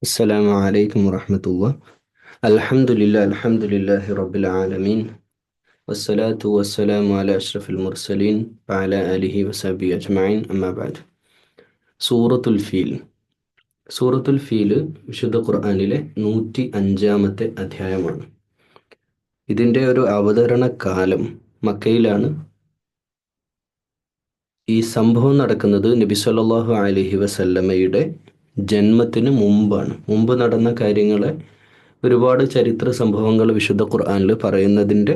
السلام عليكم ورحمة الله. الحمد لله رب العالمين، والصلاة والسلام على أشرف المرسلين وعلى آله وصحبه أجمعين. أما بعد. സൂറത്തുൽ ഫീൽ. സൂറത്തുൽ ഫീൽ വിശുദ്ധ ഖുർആനിലെ 105-ാമത്തെ അധ്യായമാണ്. ഇതിൻ്റെ ഒരു അവതരണ കാലം മക്കയിലാണ്. ഈ സംഭവം നടക്കുന്നത് നബി സല്ലല്ലാഹു അലൈഹി വസല്ലമയുടെ ജന്മത്തിന് മുമ്പാണ്. മുമ്പ് നടന്ന കാര്യങ്ങളെ ഒരുപാട് ചരിത്ര സംഭവങ്ങൾ വിശുദ്ധ ഖുർആനിൽ പറയുന്നതിൻ്റെ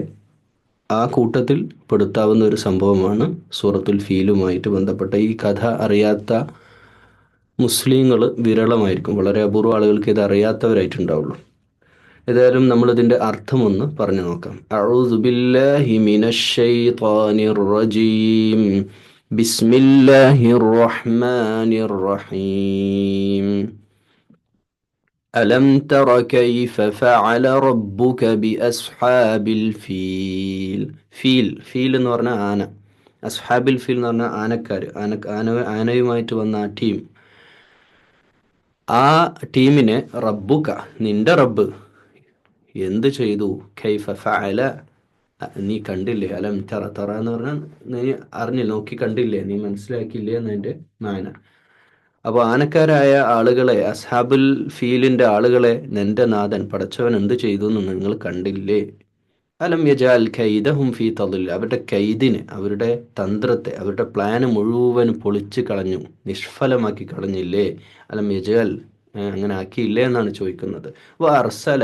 ആ കൂട്ടത്തിൽ പെടുത്താവുന്ന ഒരു സംഭവമാണ് സൂറത്തുൽ ഫീലുമായിട്ട് ബന്ധപ്പെട്ട. ഈ കഥ അറിയാത്ത മുസ്ലിങ്ങൾ വിരളമായിരിക്കും. വളരെ അപൂർവ ആളുകൾക്ക് ഇത് അറിയാത്തവരായിട്ടുണ്ടാവുള്ളൂ. ഏതായാലും നമ്മളിതിൻ്റെ അർത്ഥമൊന്ന് പറഞ്ഞു നോക്കാം. അഊദു ബില്ലാഹി മിനശ് ശൈത്വാനിർ റജീം. ബിസ്മില്ലാഹിർ റഹ്മാനിർ റഹീം. അലം തറ കൈഫ ഫഅല റബ്ബുക ബിഅസ്ഹാബിൽ ഫീൽ. ഫീൽ എന്ന് പറഞ്ഞാൽ ആന. അസ്ഹാബിൽ ഫീൽ എന്ന് പറഞ്ഞാൽ ആനക്കാർ. ആനയുമായിട്ട് വന്ന ആ ടീം. ആ ടീമിനെ റബ്ബുക, നിന്റെ റബ്ബ് എന്ത് ചെയ്തു? കൈഫ ഫഅല, നീ കണ്ടില്ലേ? അലം തറ, തറ എന്ന് പറഞ്ഞാൽ നീ അറിഞ്ഞില്ല, നോക്കി കണ്ടില്ലേ, നീ മനസ്സിലാക്കിയില്ലേ എന്നതിൻ്റെ മാന. അപ്പോൾ ആനക്കാരായ ആളുകളെ, അസ്ഹാബുൽ ഫീലിൻ്റെ ആളുകളെ നിന്റെ നാഥൻ പടച്ചവൻ എന്ത് ചെയ്തു എന്ന് നിങ്ങൾ കണ്ടില്ലേ? അലം യജാൽ കൈദഹും ഫീ തളിൽ, അവരുടെ കൈദിനെ, അവരുടെ തന്ത്രത്തെ, അവരുടെ പ്ലാന് മുഴുവൻ പൊളിച്ച് കളഞ്ഞു, നിഷ്ഫലമാക്കി കളഞ്ഞില്ലേ? അലം യജാൽ, അങ്ങനെ ആക്കിയില്ലേ എന്നാണ് ചോദിക്കുന്നത്. അർസല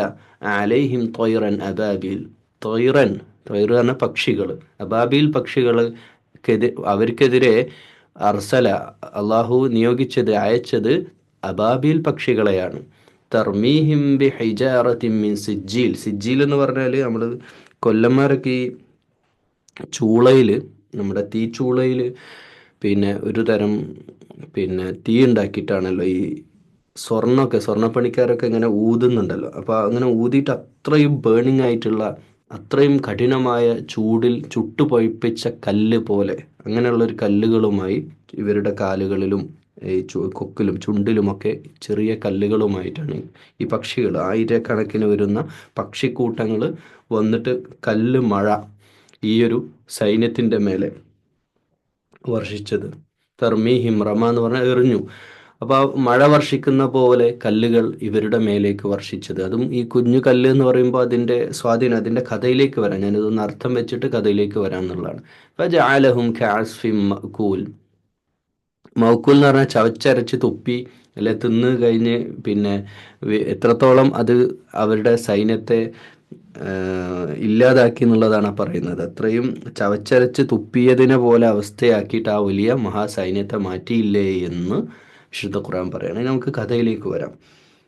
അലൈഹിം ത്വയ്റൻ അബാബിൽ. ത്വയ്റൻ, ത്വയ്ർ പറഞ്ഞ പക്ഷികൾ, അബാബിൽ പക്ഷികൾ അവർക്കെതിരെ അർസല, അള്ളാഹു നിയോഗിച്ചത്, അയച്ചത് അബാബിൽ പക്ഷികളെയാണ്. തർമീഹിം ബി ഹിജാറത്തിൻ മിൻ സിജ്ജീൽ. സിജ്ജീൽ എന്ന് പറഞ്ഞാൽ നമ്മൾ കൊല്ലന്മാരൊക്കെ ഈ ചൂളയിൽ, നമ്മുടെ തീച്ചൂളയിൽ ഒരു തരം തീ ഉണ്ടാക്കിയിട്ടാണല്ലോ ഈ സ്വർണ്ണപ്പണിക്കാരൊക്കെ ഇങ്ങനെ ഊതുന്നുണ്ടല്ലോ. അപ്പോൾ അങ്ങനെ ഊതിയിട്ട് അത്രയും ബേണിംഗ് ആയിട്ടുള്ള, അത്രയും കഠിനമായ ചൂടിൽ ചുട്ടുപൊഴിപ്പിച്ച കല്ല് പോലെ, അങ്ങനെയുള്ളൊരു കല്ലുകളുമായി ഇവരുടെ കാലുകളിലും ഈ കൊക്കിലും ചുണ്ടിലുമൊക്കെ ചെറിയ കല്ലുകളുമായിട്ടാണ് ഈ പക്ഷികൾ, ആയിരക്കണക്കിന് വരുന്ന പക്ഷിക്കൂട്ടങ്ങൾ വന്നിട്ട് കല്ല് മഴ ഈ ഒരു സൈന്യത്തിൻ്റെ മേലെ വർഷിച്ചത്. തർമീഹിം, റമ എന്ന് പറഞ്ഞാൽ എറിഞ്ഞു. അപ്പോൾ മഴ വർഷിക്കുന്ന പോലെ കല്ലുകൾ ഇവരുടെ മേലേക്ക് വർഷിച്ചത്. അതും ഈ കുഞ്ഞു കല്ല് എന്ന് പറയുമ്പോൾ അതിൻ്റെ സ്വാധീനം, അതിൻ്റെ കഥയിലേക്ക് വരാം. ഞാനിതൊന്ന് അർത്ഥം വെച്ചിട്ട് കഥയിലേക്ക് വരാം എന്നുള്ളതാണ്. ഫജഅലഹും കഅസ്ഫിൻ മഅകൂൽ. മൗക്കൂൽ എന്ന് പറഞ്ഞാൽ ചവച്ചരച്ച് തുപ്പി അല്ലെ തിന്ന് കഴിഞ്ഞ് എത്രത്തോളം അത് അവരുടെ സൈന്യത്തെ ഇല്ലാതാക്കി എന്നുള്ളതാണ് പറയുന്നത്. അത്രയും ചവച്ചരച്ച് തുപ്പിയതിനെ പോലെ അവസ്ഥയാക്കിയിട്ട് ആ വലിയ മഹാസൈന്യത്തെ മാറ്റിയില്ലേ എന്ന് വിശുദ്ധ ഖുർആൻ പറയുകയാണ്. നമുക്ക് കഥയിലേക്ക് വരാം.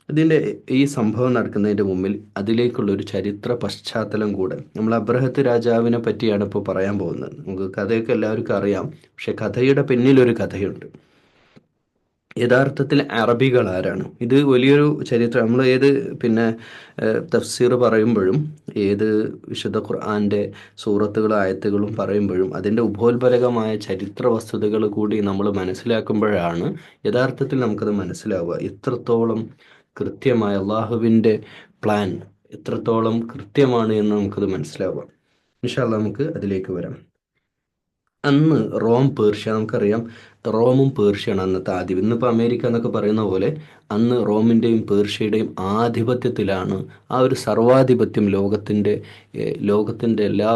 ഇതിൻ്റെ ഈ സംഭവം നടക്കുന്നതിൻ്റെ മുമ്പിൽ അതിലേക്കുള്ളൊരു ചരിത്ര പശ്ചാത്തലം കൂടെ. നമ്മൾ അബ്രഹത്ത് രാജാവിനെ പറ്റിയാണ് ഇപ്പോൾ പറയാൻ പോകുന്നത്. നമുക്ക് കഥയൊക്കെ എല്ലാവർക്കും അറിയാം, പക്ഷെ കഥയുടെ പിന്നിലൊരു കഥയുണ്ട്. യഥാർത്ഥത്തിൽ അറബികൾ ആരാണ്? ഇത് വലിയൊരു ചരിത്രം. നമ്മൾ ഏത് തഫ്സീർ പറയുമ്പോഴും, ഏത് വിശുദ്ധ ഖുർആൻ്റെ സൂറത്തുകളും ആയത്തുകളും പറയുമ്പോഴും അതിൻ്റെ ഉപോത്ബലകമായ ചരിത്ര വസ്തുതകൾ കൂടി നമ്മൾ മനസ്സിലാക്കുമ്പോഴാണ് യഥാർത്ഥത്തിൽ നമുക്കത് മനസ്സിലാവുക. എത്രത്തോളം കൃത്യമായ അള്ളാഹുവിൻ്റെ പ്ലാൻ എത്രത്തോളം കൃത്യമാണ് എന്ന് നമുക്കത് മനസ്സിലാവുക. ഇൻഷാ അല്ലാഹ് നമുക്ക് അതിലേക്ക് വരാം. അന്ന് റോം, പേർഷ്യ, നമുക്കറിയാം റോമും പേർഷ്യയാണ് അന്നത്തെ ആധിപത്യം. ഇന്നിപ്പോൾ അമേരിക്ക എന്നൊക്കെ പറയുന്ന പോലെ അന്ന് റോമിൻ്റെയും പേർഷ്യയുടെയും ആധിപത്യത്തിലാണ്. ആ ഒരു സർവാധിപത്യം ലോകത്തിൻ്റെ എല്ലാ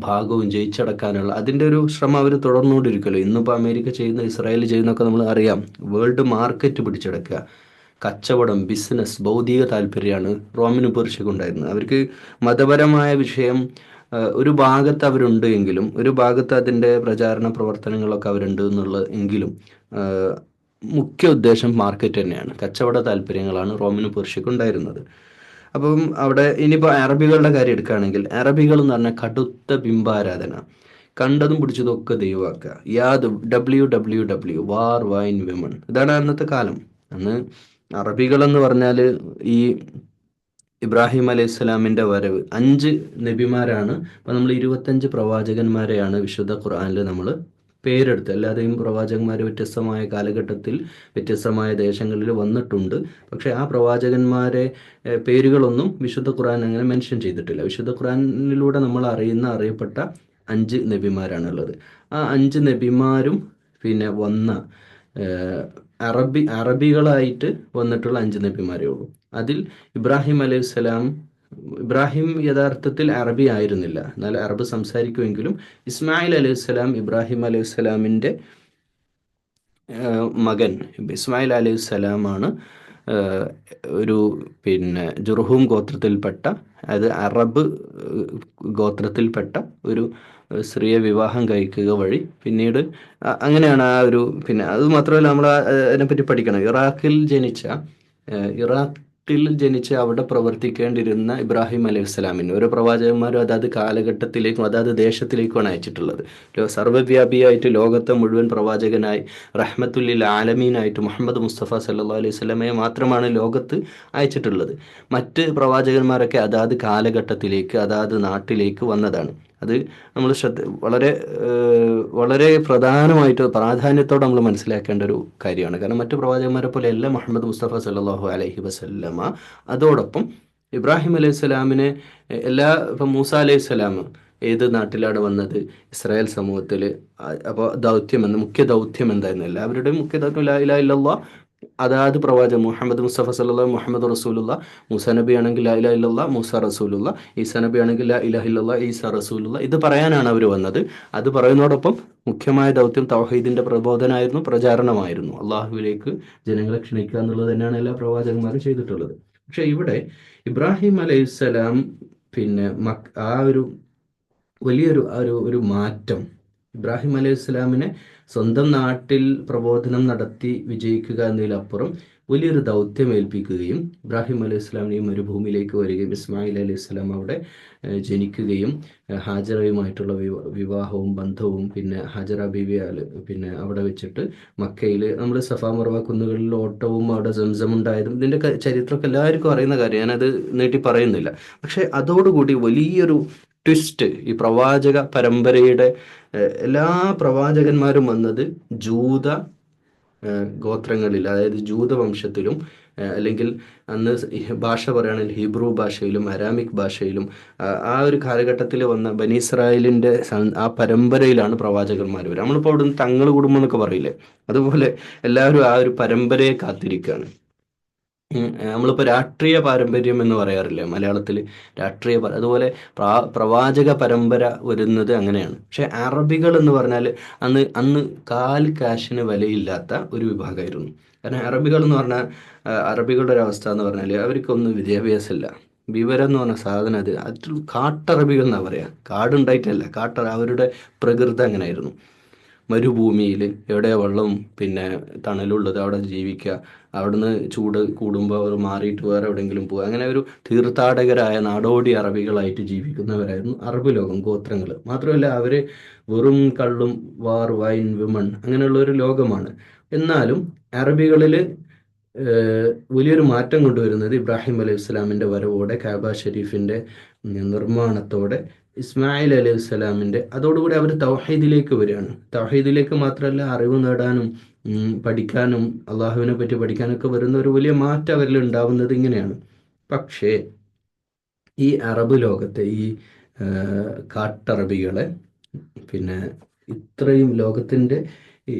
ഭാഗവും ജയിച്ചടക്കാനുള്ള അതിൻ്റെ ഒരു ശ്രമം അവർ തുടർന്നുകൊണ്ടിരിക്കുമല്ലോ. ഇന്നിപ്പോൾ അമേരിക്ക ചെയ്യുന്ന, ഇസ്രായേൽ ചെയ്യുന്നതൊക്കെ നമ്മൾ അറിയാം. വേൾഡ് മാർക്കറ്റ് പിടിച്ചെടുക്കുക, കച്ചവടം, ബിസിനസ്, ഭൗതിക താല്പര്യമാണ് റോമിനും പേർഷ്യക്കും ഉണ്ടായിരുന്നത്. അവർക്ക് മതപരമായ വിഷയം ഒരു ഭാഗത്ത് അവരുണ്ട് എങ്കിലും, ഒരു ഭാഗത്ത് അതിൻ്റെ പ്രചാരണ പ്രവർത്തനങ്ങളൊക്കെ അവരുണ്ട് എങ്കിലും മുഖ്യ ഉദ്ദേശം മാർക്കറ്റ് തന്നെയാണ്. കച്ചവട താല്പര്യങ്ങളാണ് റോമിനും പേർഷ്യക്കും ഉണ്ടായിരുന്നത്. അപ്പം അവിടെ ഇനിയിപ്പോൾ അറബികളുടെ കാര്യം എടുക്കുകയാണെങ്കിൽ, അറബികൾ എന്ന് പറഞ്ഞാൽ കടുത്ത ബിംബാരാധന, കണ്ടതും പിടിച്ചതൊക്കെ ദൈവമാക്കുക. WWW, വാർ, വൈൻ, വിമൺ. ഇതാണ് അന്നത്തെ കാലം. അന്ന് അറബികളെന്ന് പറഞ്ഞാൽ ഈ ഇബ്രാഹിം അലൈഹി സ്വലാമിൻ്റെ വരവ്, 5 നബിമാരാണ്. അപ്പം നമ്മൾ 25 പ്രവാചകന്മാരെയാണ് വിശുദ്ധ ഖുർആനിൽ നമ്മൾ പേരെടുത്ത്. അല്ലാതെയും പ്രവാചകന്മാർ വ്യത്യസ്തമായ കാലഘട്ടത്തിൽ വ്യത്യസ്തമായ ദേശങ്ങളിൽ വന്നിട്ടുണ്ട്. പക്ഷേ ആ പ്രവാചകന്മാരെ പേരുകളൊന്നും വിശുദ്ധ ഖുർആൻ അങ്ങനെ മെൻഷൻ ചെയ്തിട്ടില്ല. വിശുദ്ധ ഖുർആനിലൂടെ നമ്മൾ അറിയപ്പെട്ട 5 നബിമാരാണുള്ളത്. ആ 5 നബിമാരും പിന്നെ വന്ന അറബികളായിട്ട് വന്നിട്ടുള്ള 5 നബിമാരേ ഉള്ളൂ. അതിൽ ഇബ്രാഹിം അലൈഹിസ്സലാം, ഇബ്രാഹിം യഥാർത്ഥത്തിൽ അറബി ആയിരുന്നില്ല, എന്നാൽ അറബ് സംസാരിക്കുമെങ്കിലും ഇസ്മായിൽ അലൈഹിസ്സലാം ഇബ്രാഹിം അലൈഹിസ്സലാമിൻ്റെ മകൻ ഇസ്മായിൽ അലൈഹിസ്സലാമാണ് ഒരു പിന്നെ ജുർഹൂം ഗോത്രത്തിൽപ്പെട്ട, അത് അറബ് ഗോത്രത്തിൽപ്പെട്ട ഒരു സ്ത്രീയെ വിവാഹം കഴിക്കുക വഴി പിന്നീട് അങ്ങനെയാണ് ആ ഒരു, പിന്നെ അത് മാത്രമല്ല നമ്മൾ അതിനെപ്പറ്റി പഠിക്കണം. ഇറാഖിൽ ജനിച്ച് അവിടെ പ്രവർത്തിക്കേണ്ടിരുന്ന ഇബ്രാഹിം അലൈഹി സ്വലാമിന് ഓരോ പ്രവാചകന്മാരും അതാത് കാലഘട്ടത്തിലേക്കും അതാത് ദേശത്തിലേക്കുമാണ് അയച്ചിട്ടുള്ളത്. സർവ്വവ്യാപിയായിട്ട് ലോകത്തെ മുഴുവൻ പ്രവാചകനായി റഹ്മത്തുല്ലിൽ ആലമീനായിട്ട് മുഹമ്മദ് മുസ്തഫ സല്ലല്ലാഹു അലൈഹി വസല്ലമയെ മാത്രമാണ് ലോകത്ത് അയച്ചിട്ടുള്ളത്. മറ്റ് പ്രവാചകന്മാരൊക്കെ അതാത് കാലഘട്ടത്തിലേക്ക് അതാത് നാട്ടിലേക്ക് വന്നതാണ്. അത് നമ്മൾ വളരെ വളരെ പ്രാധാന്യത്തോടെ നമ്മൾ മനസ്സിലാക്കേണ്ട ഒരു കാര്യമാണ്. കാരണം മറ്റു പ്രവാചകന്മാരെ പോലെ അല്ല മുഹമ്മദ് മുസ്തഫ സല്ലല്ലാഹു അലൈഹി വസല്ലമ. അതോടൊപ്പം ഇബ്രാഹിം അലൈഹി സ്വലാമിനെ ഇപ്പം മൂസ അലൈഹി സ്വലാം ഏത് നാട്ടിലാണ് വന്നത്? ഇസ്രായേൽ സമൂഹത്തിൽ. അപ്പോൾ മുഖ്യ ദൗത്യം എന്തായിരുന്നു? എല്ലാവരുടെയും മുഖ്യ ദൗത്യം ലാ ഇലാഹ ഇല്ലല്ലാഹ്. അതാത് പ്രവാചകൻ മുഹമ്മദ് മുസ്തഫ സല്ലല്ലാഹു മുഹമ്മദ് റസൂലുള്ള. മൂസ നബി ആണെങ്കിൽ ലാ ഇലാഹ ഇല്ലല്ലാഹ് മൂസ റസൂലുള്ള. ഈസാ നബി ആണെങ്കിൽ ലാ ഇലാഹ ഇല്ലല്ലാഹ് ഈസാ റസൂലുള്ള. ഇത് പറയാനാണ് അവർ വന്നത്. അത് പറയുന്നതോടൊപ്പം മുഖ്യമായ ദൗത്യം തൗഹീദിന്റെ പ്രബോധനമായിരുന്നു, പ്രചാരണമായിരുന്നു. അള്ളാഹുവിലേക്ക് ജനങ്ങളെ ക്ഷണിക്കുക എന്നുള്ളത് തന്നെയാണ് എല്ലാ പ്രവാചകന്മാരും ചെയ്തിട്ടുള്ളത്. പക്ഷെ ഇവിടെ ഇബ്രാഹിം അലൈഹിസ്സലാം പിന്നെ ആ ഒരു വലിയൊരു ഒരു മാറ്റം, ഇബ്രാഹിം അലൈഹി സ്വലാമിനെ സ്വന്തം നാട്ടിൽ പ്രബോധനം നടത്തി വിജയിക്കുക എന്നതിലപ്പുറം വലിയൊരു ദൗത്യം ഏൽപ്പിക്കുകയും ഇബ്രാഹിം അലൈഹി സ്വലാമിനെ മരുഭൂമിയിലേക്ക് വരികയും ഇസ്മായിൽ അലൈഹി സ്വലാം അവിടെ ജനിക്കുകയും ഹാജറയുമായിട്ടുള്ള വിവാഹവും ബന്ധവും, പിന്നെ ഹാജറ ബീവി പിന്നെ അവിടെ വെച്ചിട്ട് മക്കയിൽ നമ്മൾ സഫാ മർവ കുന്നുകളിൽ ഓട്ടവും അവിടെ സംസം ഉണ്ടായതും ഇതിൻ്റെ ചരിത്രമൊക്കെ എല്ലാവർക്കും അറിയുന്ന കാര്യം, ഞാനത് നീട്ടി പറയുന്നില്ല. പക്ഷെ അതോടുകൂടി വലിയൊരു ട്വിസ്റ്റ്, ഈ പ്രവാചക പരമ്പരയുടെ എല്ലാ പ്രവാചകന്മാരും വന്നത് ജൂത ഗോത്രങ്ങളിൽ, അതായത് ജൂതവംശത്തിലും അല്ലെങ്കിൽ അന്ന് ഭാഷ പറയുകയാണെങ്കിൽ ഹീബ്രു ഭാഷയിലും അരാമിക് ഭാഷയിലും ആ ഒരു കാലഘട്ടത്തിൽ വന്ന ബനി ഇസ്രായേലിൻ്റെ ആ പരമ്പരയിലാണ് പ്രവാചകന്മാർ വരിക. നമ്മളിപ്പോൾ അവിടെ നിന്ന് തങ്ങൾ കുടുംബം എന്നൊക്കെ പറയില്ലേ, അതുപോലെ എല്ലാവരും ആ ഒരു പരമ്പരയെ കാത്തിരിക്കുകയാണ്. നമ്മളിപ്പോൾ രാഷ്ട്രീയ പാരമ്പര്യം എന്ന് പറയാറില്ലേ മലയാളത്തിൽ, അതുപോലെ പ്രവാചക പരമ്പര വരുന്നത് അങ്ങനെയാണ്. പക്ഷെ അറബികൾ എന്ന് പറഞ്ഞാൽ അന്ന് കാശിന് വിലയില്ലാത്ത ഒരു വിഭാഗമായിരുന്നു. കാരണം അറബികൾ എന്ന് പറഞ്ഞാൽ അറബികളുടെ ഒരു അവസ്ഥ എന്ന് പറഞ്ഞാൽ അവർക്കൊന്നും വിദ്യാഭ്യാസമില്ല. വിവരം എന്ന് പറഞ്ഞ സാധനം അത് കാട്ടറബികൾ എന്നാണ് പറയുക. കാടുണ്ടായിട്ടല്ല, അവരുടെ പ്രകൃതി അങ്ങനെയായിരുന്നു. മരുഭൂമിയിൽ എവിടെ വെള്ളം പിന്നെ തണലുള്ളത് അവിടെ ജീവിക്കുക, അവിടുന്ന് ചൂട് കൂടുമ്പോൾ അവർ മാറിയിട്ട് വേറെ എവിടെയെങ്കിലും പോകുക, അങ്ങനെ ഒരു തീർത്ഥാടകരായ നാടോടി അറബികളായിട്ട് ജീവിക്കുന്നവരായിരുന്നു അറബ് ലോകം, ഗോത്രങ്ങൾ. മാത്രമല്ല അവർ വെറും കള്ളും വൈൻ വിമൺ അങ്ങനെയുള്ള ഒരു ലോകമാണ്. എന്നാലും അറബികളിൽ വലിയൊരു മാറ്റം കൊണ്ടുവരുന്നത് ഇബ്രാഹിം അലൈഹി സ്വലാമിൻ്റെ വരവോടെ, കാബ ഷരീഫിൻ്റെ നിർമ്മാണത്തോടെ, ഇസ്മായിൽ അലൈഹി സ്വലാമിൻ്റെ, അതോടുകൂടി അവർ തൗഹീദിലേക്ക് വരികയാണ്. തൗഹീദിലേക്ക് മാത്രമല്ല അറിവ് നേടാനും പഠിക്കാനും അള്ളാഹുവിനെ പറ്റി പഠിക്കാനൊക്കെ വരുന്ന ഒരു വലിയ മാറ്റം അവരിൽ ഉണ്ടാവുന്നത് ഇങ്ങനെയാണ്. പക്ഷേ ഈ അറബ് ലോകത്തെ ഈ കാട്ടറബികളെ പിന്നെ ഇത്രയും ലോകത്തിൻ്റെ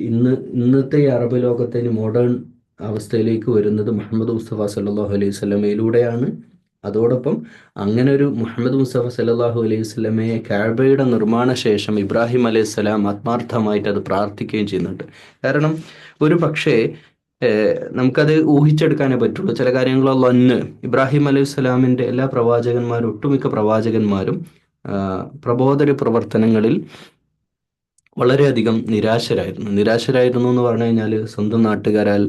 ഇന്നത്തെ ഈ അറബ് ലോകത്തിന് മോഡേൺ അവസ്ഥയിലേക്ക് വരുന്നത് മുഹമ്മദ് മുസ്തഫ സല്ലല്ലാഹു അലൈഹി വസല്ലമയിലൂടെയാണ്. അതോടൊപ്പം അങ്ങനെ ഒരു മുഹമ്മദ് മുസ്തഫ സല്ലല്ലാഹു അലൈഹി വസല്ലമയെ കഅബയുടെ നിർമ്മാണ ശേഷം ഇബ്രാഹിം അലൈഹി സ്വലാം ആത്മാർത്ഥമായിട്ട് അത് പ്രാർത്ഥിക്കുകയും ചെയ്യുന്നുണ്ട്. കാരണം ഒരു പക്ഷേ നമുക്കത് ഊഹിച്ചെടുക്കാനേ പറ്റുള്ളൂ. ചില കാര്യങ്ങളൊന്ന് ഇബ്രാഹിം അലൈഹി സ്വലാമിൻ്റെ എല്ലാ പ്രവാചകന്മാരും, ഒട്ടുമിക്ക പ്രവാചകന്മാരും പ്രബോധന പ്രവർത്തനങ്ങളിൽ വളരെയധികം നിരാശരായിരുന്നു എന്ന് പറഞ്ഞു കഴിഞ്ഞാൽ സ്വന്തം നാട്ടുകാരാൽ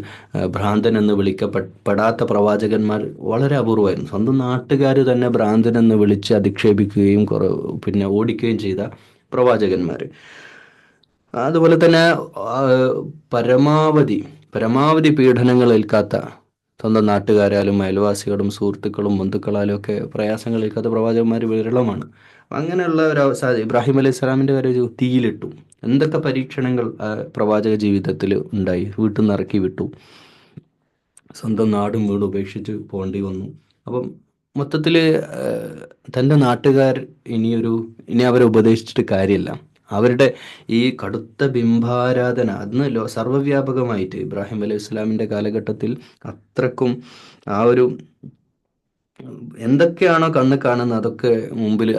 ഭ്രാന്തൻ എന്ന് വിളിക്കപ്പെടാത്ത പ്രവാചകന്മാർ വളരെ അപൂർവമായിരുന്നു. സ്വന്തം നാട്ടുകാർ തന്നെ ഭ്രാന്തൻ എന്ന് വിളിച്ച് അധിക്ഷേപിക്കുകയും പിന്നെ ഓടിക്കുകയും ചെയ്ത പ്രവാചകന്മാർ. അതുപോലെ തന്നെ പരമാവധി പീഡനങ്ങൾ ഏൽക്കാത്ത, സ്വന്തം നാട്ടുകാരാലും അയൽവാസികളും സുഹൃത്തുക്കളും ബന്ധുക്കളാലും ഒക്കെ പ്രയാസങ്ങൾ ഏൽക്കാത്ത പ്രവാചകന്മാർ വിരളമാണ്. അങ്ങനെയുള്ള ഒരു ഇബ്രാഹിം അലൈഹി സ്വലാമിൻ്റെ വരെ ഒരു തീയിലിട്ടു. എന്തൊക്കെ പരീക്ഷണങ്ങൾ പ്രവാചക ജീവിതത്തിൽ ഉണ്ടായി. വീട്ടിൽ നിന്ന് ഇറക്കി വിട്ടു, സ്വന്തം നാടും വീടും ഉപേക്ഷിച്ച് പോകേണ്ടി വന്നു. അപ്പം മൊത്തത്തിൽ തൻ്റെ നാട്ടുകാർ ഇനി അവരെ ഉപദേശിച്ചിട്ട് കാര്യമില്ല. അവരുടെ ഈ കടുത്ത ബിംബാരാധന അന്ന് സർവ്വവ്യാപകമായിട്ട് ഇബ്രാഹിം അലൈഹി ഇസ്ലാമിൻ്റെ കാലഘട്ടത്തിൽ അത്രക്കും ആ ഒരു എന്തൊക്കെയാണോ കണ്ണ് കാണുന്നത് അതൊക്കെ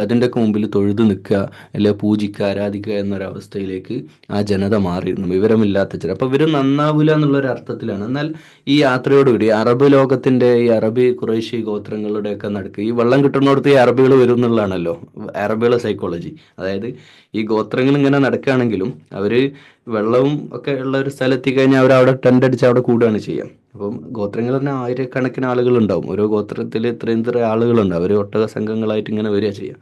അതിൻ്റെയൊക്കെ മുമ്പിൽ തൊഴുതു നിൽക്കുക, അല്ലെങ്കിൽ പൂജിക്കുക, ആരാധിക്കുക എന്നൊരവസ്ഥയിലേക്ക് ആ ജനത മാറിയിരുന്നു, വിവരമില്ലാത്ത ജനം. അപ്പോൾ ഇവർ നന്നാവില്ല എന്നുള്ളൊരു അർത്ഥത്തിലാണ്. എന്നാൽ ഈ യാത്രയോടുകൂടി അറബ് ലോകത്തിൻ്റെ ഈ അറബി ഖുറൈശി ഗോത്രങ്ങളുടെയൊക്കെ നടുക്ക് ഈ വെള്ളം കിട്ടുന്നിടത്ത് ഈ അറബികൾ വരും എന്നുള്ളതാണല്ലോ അറബികളുടെ സൈക്കോളജി. അതായത് ഈ ഗോത്രങ്ങൾ ഇങ്ങനെ നടക്കുകയാണെങ്കിലും അവർ വെള്ളവും ഒക്കെ ഉള്ള ഒരു സ്ഥലത്തി കഴിഞ്ഞാൽ അവർ അവിടെ ടെൻ്റ് അടിച്ച് അവിടെ കൂടുകയാണ് ചെയ്യുക. അപ്പം ഗോത്രങ്ങൾ പറഞ്ഞാൽ ആയിരക്കണക്കിന് ആളുകളുണ്ടാവും. ഓരോ ഗോത്രത്തിൽ ഇത്രയും ആളുകളുണ്ട്. അവർ ഒട്ടക സംഘങ്ങളായിട്ട് ഇങ്ങനെ വരിക ചെയ്യുക.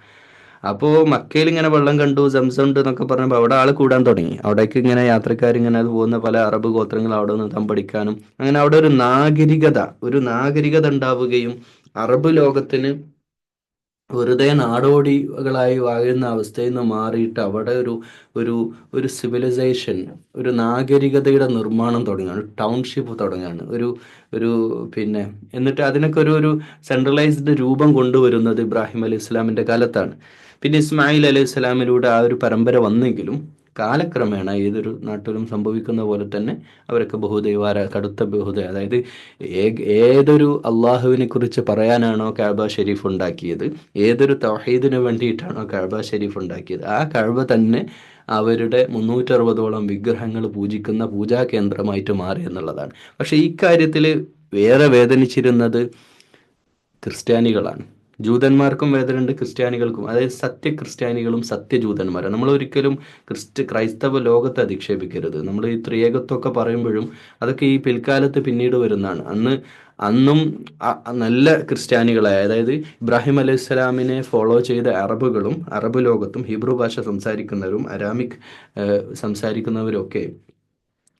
അപ്പോൾ മക്കയിൽ ഇങ്ങനെ വെള്ളം കണ്ടു, സംസം ഉണ്ട് എന്നൊക്കെ പറഞ്ഞപ്പോൾ അവിടെ ആൾ കൂടാൻ തുടങ്ങി. അവിടേക്ക് ഇങ്ങനെ യാത്രക്കാരിങ്ങനെ അത് പോകുന്ന പല അറബ് ഗോത്രങ്ങൾ അവിടെ നിന്ന് തമ്പടിക്കാനും അങ്ങനെ അവിടെ ഒരു നാഗരികത ഉണ്ടാവുകയും അറബ് ലോകത്തിന് വെറുതെ നാടോടികളായി വാഴുന്ന അവസ്ഥയിൽ നിന്ന് മാറിയിട്ട് അവിടെ ഒരു ഒരു സിവിലൈസേഷൻ, ഒരു നാഗരികതയുടെ നിർമ്മാണം തുടങ്ങുകയാണ്, ടൗൺഷിപ്പ് തുടങ്ങുകയാണ്. ഒരു പിന്നെ എന്നിട്ട് അതിനൊക്കെ ഒരു സെൻട്രലൈസ്ഡ് രൂപം കൊണ്ടുവരുന്നത് ഇബ്രാഹിം അലൈഹി ഇസ്ലാമിൻ്റെ കാലത്താണ്. പിന്നെ ഇസ്മായിൽ അലൈഹി ഇസ്ലാമിലൂടെ ആ ഒരു പരമ്പര വന്നെങ്കിലും കാലക്രമേണ ഏതൊരു നാട്ടിലും സംഭവിക്കുന്ന പോലെ തന്നെ അവരൊക്കെ കടുത്ത ബഹുദൈവ, അതായത് ഏതൊരു അള്ളാഹുവിനെ കുറിച്ച് പറയാനാണോ കഅബ ഷരീഫ് ഉണ്ടാക്കിയത്, ഏതൊരു തൗഹീദിന് വേണ്ടിയിട്ടാണോ കഅബ ഷരീഫ് ഉണ്ടാക്കിയത്, ആ കഅബ തന്നെ അവരുടെ 360ഓളം വിഗ്രഹങ്ങൾ പൂജിക്കുന്ന പൂജാ കേന്ദ്രമായിട്ട് മാറി എന്നുള്ളതാണ്. പക്ഷേ ഈ കാര്യത്തിൽ വേറെ വേദനിച്ചിരുന്നത് ക്രിസ്ത്യാനികളാണ്. ജൂതന്മാർക്കും വേദനയുണ്ട്, ക്രിസ്ത്യാനികൾക്കും. അതായത് സത്യ ക്രിസ്ത്യാനികളും സത്യജൂതന്മാരും. നമ്മൾ ഒരിക്കലും ക്രൈസ്തവ ലോകത്തെ അധിക്ഷേപിക്കരുത്. നമ്മൾ ഈ ത്രിയേകത്വമൊക്കെ പറയുമ്പോഴും അതൊക്കെ ഈ പിൽക്കാലത്ത് പിന്നീട് വരുന്നതാണ്. അന്നും നല്ല ക്രിസ്ത്യാനികളായ, അതായത് ഇബ്രാഹിം അലൈഹി സ്വലാമിനെ ഫോളോ ചെയ്ത അറബുകളും അറബ് ലോകത്തും ഹീബ്രു ഭാഷ സംസാരിക്കുന്നവരും അരാമിക് സംസാരിക്കുന്നവരൊക്കെ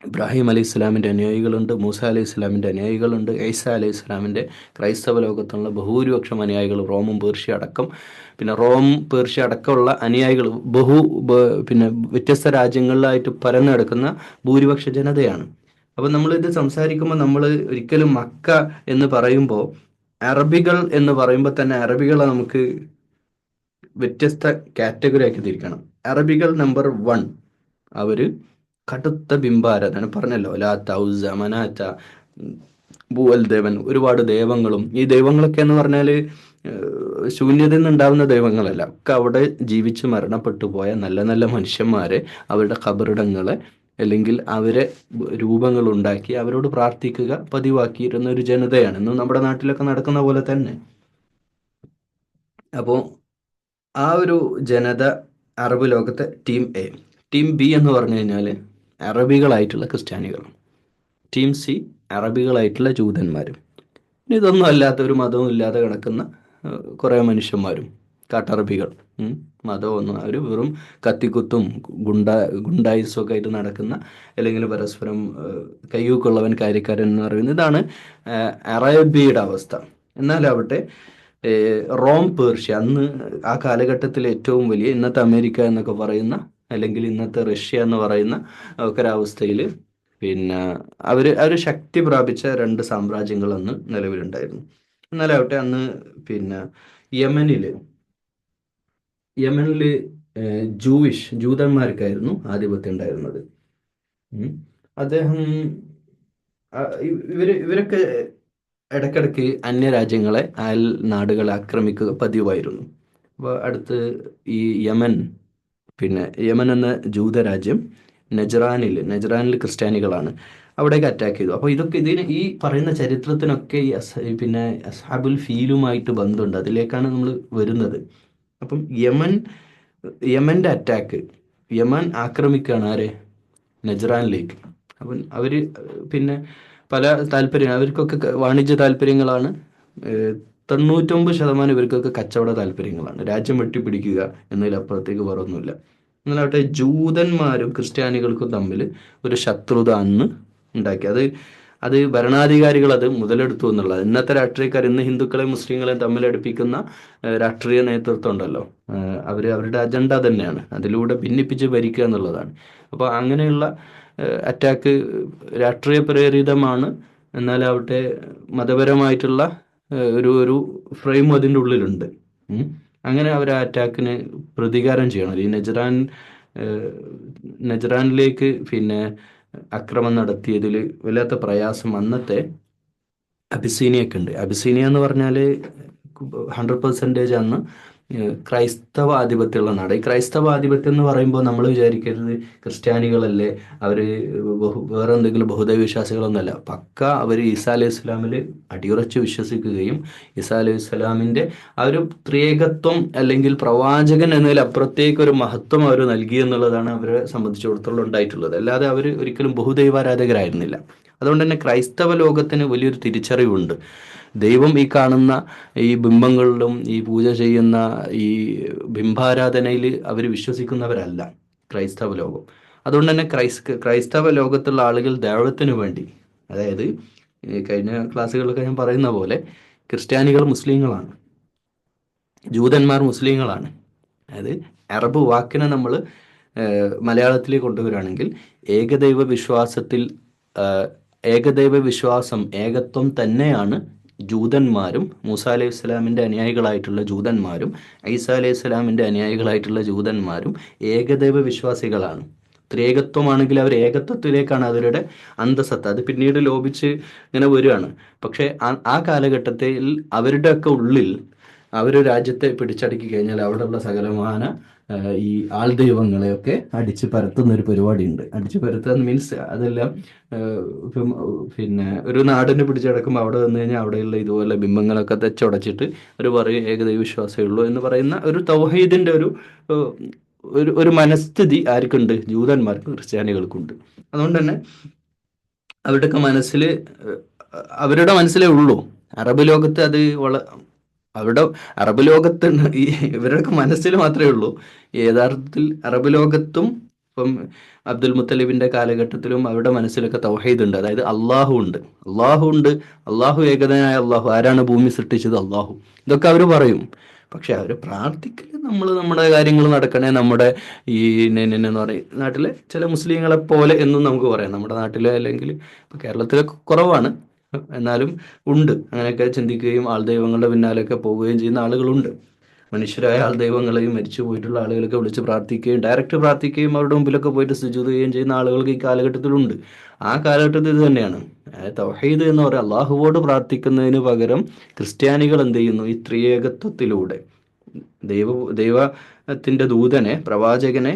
ഇബ്രാഹിം അലൈഹി സ്വലാമിൻ്റെ അനുയായികളുണ്ട്, മൂസ അലൈഹി സ്വലാമിൻ്റെ അനുയായികളുണ്ട്, ഈസ അലൈഹി സ്വലാമിൻ്റെ ക്രൈസ്തവ ലോകത്തുള്ള ബഹുഭൂരിപക്ഷം അനുയായികൾ റോമും പേർഷ്യ അടക്കം, പിന്നെ പേർഷ്യ അടക്കമുള്ള അനുയായികൾ പിന്നെ വ്യത്യസ്ത രാജ്യങ്ങളിലായിട്ട് പരന്നു കിടക്കുന്ന ഭൂരിപക്ഷ ജനതയാണ്. അപ്പം നമ്മളിത് സംസാരിക്കുമ്പോൾ നമ്മൾ ഒരിക്കലും മക്ക എന്ന് പറയുമ്പോൾ അറബികൾ എന്ന് പറയുമ്പോൾ തന്നെ അറബികളെ നമുക്ക് വ്യത്യസ്ത കാറ്റഗറി ആക്കി തിരിക്കണം. അറബികൾ നമ്പർ 1 അവർ കടുത്ത ബിംബാരാധന, പറഞ്ഞല്ലോ, ലാത്ത, ഉസ്സ, മനാത്ത, ബുവൽ ദേവൻ, ഒരുപാട് ദൈവങ്ങളും. ഈ ദൈവങ്ങളൊക്കെ എന്ന് പറഞ്ഞാൽ ശൂന്യതയിൽ നിന്നുണ്ടാവുന്ന ദൈവങ്ങളല്ല, ഒക്കെ അവിടെ ജീവിച്ച് മരണപ്പെട്ടു പോയ നല്ല നല്ല മനുഷ്യന്മാരെ അവരുടെ ഖബറിടങ്ങളെ അല്ലെങ്കിൽ അവരെ രൂപങ്ങൾ ഉണ്ടാക്കി അവരോട് പ്രാർത്ഥിക്കുക പതിവാക്കിയിരുന്ന ഒരു ജനതയാണ്. ഇന്നും നമ്മുടെ നാട്ടിലൊക്കെ നടക്കുന്ന പോലെ തന്നെ. അപ്പോൾ ആ ഒരു ജനത അറബ് ലോകത്തെ ടീം എ. ടീം ബി എന്ന് പറഞ്ഞു കഴിഞ്ഞാൽ അറബികളായിട്ടുള്ള ക്രിസ്ത്യാനികൾ. ടീം സി അറബികളായിട്ടുള്ള ജൂതന്മാരും. ഇതൊന്നും അല്ലാത്ത, ഒരു മതവും ഇല്ലാതെ കിടക്കുന്ന കുറേ മനുഷ്യന്മാരും, കാട്ടറബികൾ. മതമൊന്നും, അവർ വെറും കത്തിക്കുത്തും ഗുണ്ടായിസും ഒക്കെ ആയിട്ട് നടക്കുന്ന, അല്ലെങ്കിൽ പരസ്പരം കയ്യൂക്കുള്ളവൻ കാര്യക്കാരൻ എന്ന് പറയുന്നത്. ഇതാണ് അറേബ്യയുടെ അവസ്ഥ. എന്നാലാവട്ടെ റോം, പേർഷ്യ, അന്ന് ആ കാലഘട്ടത്തിൽ ഏറ്റവും വലിയ, ഇന്നത്തെ അമേരിക്ക എന്നൊക്കെ പറയുന്ന അല്ലെങ്കിൽ ഇന്നത്തെ റഷ്യ എന്ന് പറയുന്ന ഒക്കെ ഒരവസ്ഥയിൽ പിന്നെ അവർ ശക്തി പ്രാപിച്ച 2 സാമ്രാജ്യങ്ങൾ അന്ന് നിലവിലുണ്ടായിരുന്നു. എന്നാലാവട്ടെ അന്ന് പിന്നെ യമനിൽ ജൂതന്മാർക്കായിരുന്നു ആധിപത്യം ഉണ്ടായിരുന്നത്. അദ്ദേഹം ഇവരൊക്കെ ഇടയ്ക്കിടയ്ക്ക് അന്യരാജ്യങ്ങളെ, അയൽ നാടുകളെ ആക്രമിക്കുക പതിവായിരുന്നു. അപ്പോൾ അടുത്ത് ഈ യമൻ എന്ന ജൂതരാജ്യം നജ്റാനിൽ ക്രിസ്ത്യാനികളാണ്, അവിടേക്ക് അറ്റാക്ക് ചെയ്തു. അപ്പോൾ ഈ പറയുന്ന ചരിത്രത്തിനൊക്കെ ഈ പിന്നെ അസ്ഹാബുൽ ഫീലുമായിട്ട് ബന്ധമുണ്ട്. അതിലേക്കാണ് നമ്മൾ വരുന്നത്. അപ്പം യമൻ്റെ അറ്റാക്ക്, യമൻ ആക്രമിക്കുകയാണ് ആരെ? നജ്റാനിലേക്ക്. അപ്പം അവർ പിന്നെ പല താല്പര്യം, അവർക്കൊക്കെ വാണിജ്യ താല്പര്യങ്ങളാണ്. 99% ഇവർക്കൊക്കെ കച്ചവട താല്പര്യങ്ങളാണ്. രാജ്യം വെട്ടിപ്പിടിക്കുക എന്നതിലപ്പുറത്തേക്ക് വേറൊന്നുമില്ല. എന്നാലാവട്ടെ ജൂതന്മാരും ക്രിസ്ത്യാനികൾക്കും തമ്മിൽ ഒരു ശത്രുത അന്ന് ഉണ്ടാക്കി. അത് അത് ഭരണാധികാരികൾ അത് മുതലെടുത്തു എന്നുള്ളത്. ഇന്നത്തെ രാഷ്ട്രീയക്കാർ, ഇന്ന് ഹിന്ദുക്കളെയും മുസ്ലിങ്ങളെയും തമ്മിലടുപ്പിക്കുന്ന രാഷ്ട്രീയ നേതൃത്വം ഉണ്ടല്ലോ, അവരുടെ അജണ്ട തന്നെയാണ് അതിലൂടെ ഭിന്നിപ്പിച്ച് ഭരിക്കുക എന്നുള്ളതാണ്. അപ്പോൾ അങ്ങനെയുള്ള അറ്റാക്ക് രാഷ്ട്രീയ പ്രേരിതമാണ്, എന്നാലാവട്ടെ മതപരമായിട്ടുള്ള ഒരു ഫ്രെയിം അതിൻ്റെ ഉള്ളിലുണ്ട്. അങ്ങനെ അവർ ആ അറ്റാക്കിന് പ്രതികാരം ചെയ്യണം. ഈ നജ്റാനിലേക്ക് പിന്നെ അക്രമം നടത്തിയതിൽ വല്ലാത്ത പ്രയാസം അന്നത്തെ അബിസീനിയൊക്കെ ഉണ്ട്. അബിസീനിയ എന്ന് പറഞ്ഞാൽ 100% അന്ന് ക്രൈസ്തവ ആധിപത്യമുള്ള നാട്. ഈ ക്രൈസ്തവ ആധിപത്യം എന്ന് പറയുമ്പോൾ നമ്മൾ വിചാരിക്കരുത് ക്രിസ്ത്യാനികളല്ലേ, അവർ വേറെ എന്തെങ്കിലും ബഹുദൈവ വിശ്വാസികളൊന്നുമല്ല. പക്ക അവർ ഈസാ അലൈഹി സ്വലാമിൽ അടിയുറച്ച് വിശ്വസിക്കുകയും ഈസാ അലൈഹി സ്വലാമിൻ്റെ ആ ഒരു ത്രിയേകത്വം അല്ലെങ്കിൽ പ്രവാചകൻ എന്നതിലപ്പുറത്തേക്ക് ഒരു മഹത്വം അവർ നൽകി എന്നുള്ളതാണ് അവരെ സംബന്ധിച്ചിടത്തോളം ഉണ്ടായിട്ടുള്ളത്. അല്ലാതെ അവർ ഒരിക്കലും ബഹുദൈവാരാധകരായിരുന്നില്ല. അതുകൊണ്ട് തന്നെ ക്രൈസ്തവ ലോകത്തിന് വലിയൊരു തിരിച്ചറിവുണ്ട്. ദൈവം ഈ കാണുന്ന ഈ ബിംബങ്ങളിലും ഈ പൂജ ചെയ്യുന്ന ഈ ബിംബാരാധനയിൽ അവർ വിശ്വസിക്കുന്നവരല്ല ക്രൈസ്തവ ലോകം. അതുകൊണ്ട് തന്നെ ക്രൈസ്തവ ലോകത്തുള്ള ആളുകൾ ദൈവത്തിന് വേണ്ടി, അതായത് കഴിഞ്ഞ ക്ലാസ്സുകളിലൊക്കെ ഞാൻ പറയുന്ന പോലെ ക്രിസ്ത്യാനികൾ മുസ്ലിങ്ങളാണ്, ജൂതന്മാർ മുസ്ലിങ്ങളാണ്. അതായത് അറബ് വാക്കിനെ നമ്മൾ മലയാളത്തിലേക്ക് കൊണ്ടുവരികയാണെങ്കിൽ ഏകദൈവ വിശ്വാസം, ഏകത്വം തന്നെയാണ് ജൂതന്മാരും മൂസ അലൈഹി സ്വലാമിൻ്റെ അനുയായികളായിട്ടുള്ള ജൂതന്മാരും ഈസാ അലൈഹി സ്വലാമിൻ്റെ അനുയായികളായിട്ടുള്ള ജൂതന്മാരും ഏകദൈവ വിശ്വാസികളാണ്. ത്രിയേകത്വമാണെങ്കിൽ അവർ ഏകത്വത്തിലേക്കാണ് അവരുടെ അന്തസത്ത. അത് പിന്നീട് ലോപിച്ച് ഇങ്ങനെ വരികയാണ്. പക്ഷേ ആ കാലഘട്ടത്തിൽ അവരുടെയൊക്കെ ഉള്ളിൽ അവർ രാജ്യത്തെ പിടിച്ചടക്കി കഴിഞ്ഞാൽ അവിടെയുള്ള സകലമാന ഈ ആൾദൈവങ്ങളെയൊക്കെ അടിച്ച് പരത്തുന്ന ഒരു പരിപാടി ഉണ്ട്. അടിച്ച് പരത്തുക മീൻസ് അതെല്ലാം പിന്നെ ഒരു നാടിനെ പിടിച്ചടക്കുമ്പോൾ അവിടെ വന്നു കഴിഞ്ഞാൽ അവിടെയുള്ള ഇതുപോലെ ബിംബങ്ങളൊക്കെ തെച്ചുടച്ചിട്ട് ഒരു പറയും ഏകദൈവ വിശ്വാസമേ ഉള്ളൂ എന്ന് പറയുന്ന ഒരു തൗഹീദിൻ്റെ ഒരു മനസ്ഥിതി ആർക്കുണ്ട്? ജൂതന്മാർക്കും ക്രിസ്ത്യാനികൾക്കുണ്ട്. അതുകൊണ്ട് തന്നെ അവരുടെ മനസ്സിലേ ഉള്ളൂ. അറബ് ലോകത്ത് അത് അറബ് ലോകത്ത് ഇവരുടെയൊക്കെ മനസ്സിൽ മാത്രമേ ഉള്ളൂ. യഥാർത്ഥത്തിൽ അറബ് ലോകത്തും ഇപ്പം അബ്ദുൽ മുത്തലിബിന്റെ കാലഘട്ടത്തിലും അവരുടെ മനസ്സിലൊക്കെ തൗഹീദ് ഉണ്ട്. അതായത് അള്ളാഹു ഉണ്ട്, അള്ളാഹു ഏകനായ അള്ളാഹു. ആരാണ് ഭൂമി സൃഷ്ടിച്ചത്? അള്ളാഹു. ഇതൊക്കെ അവർ പറയും. പക്ഷെ അവർ പ്രാർത്ഥിക്കൽ നമ്മുടെ കാര്യങ്ങൾ നടക്കണേ, നമ്മുടെ ഈ എന്ന് പറയും നാട്ടിലെ ചില മുസ്ലിങ്ങളെ പോലെ എന്നും നമുക്ക് പറയാം. നമ്മുടെ നാട്ടിലെ അല്ലെങ്കിൽ ഇപ്പം കേരളത്തിലൊക്കെ കുറവാണ്, എന്നാലും ഉണ്ട്. അങ്ങനെയൊക്കെ ചിന്തിക്കുകയും ആൾദൈവങ്ങളുടെ പിന്നാലെയൊക്കെ പോവുകയും ചെയ്യുന്ന ആളുകളുണ്ട്. മനുഷ്യരായ ആൾദൈവങ്ങളെയും മരിച്ചു പോയിട്ടുള്ള ആളുകളൊക്കെ വിളിച്ച് പ്രാർത്ഥിക്കുകയും ഡയറക്റ്റ് പ്രാർത്ഥിക്കുകയും അവരുടെ മുമ്പിലൊക്കെ പോയിട്ട് സുജൂദ് ചെയ്യുകയും ചെയ്യുന്ന ആളുകൾക്ക് ഈ കാലഘട്ടത്തിലുണ്ട്. ആ കാലഘട്ടത്തിൽ ഇത് തന്നെയാണ് തൗഹീദ് എന്ന് പറയുക. അള്ളാഹുവോട് പ്രാർത്ഥിക്കുന്നതിന് പകരം ക്രിസ്ത്യാനികൾ എന്ത് ചെയ്യുന്നു? ഈ ത്രിയേകത്വത്തിലൂടെ ദൈവത്തിൻ്റെ ദൂതനെ, പ്രവാചകനെ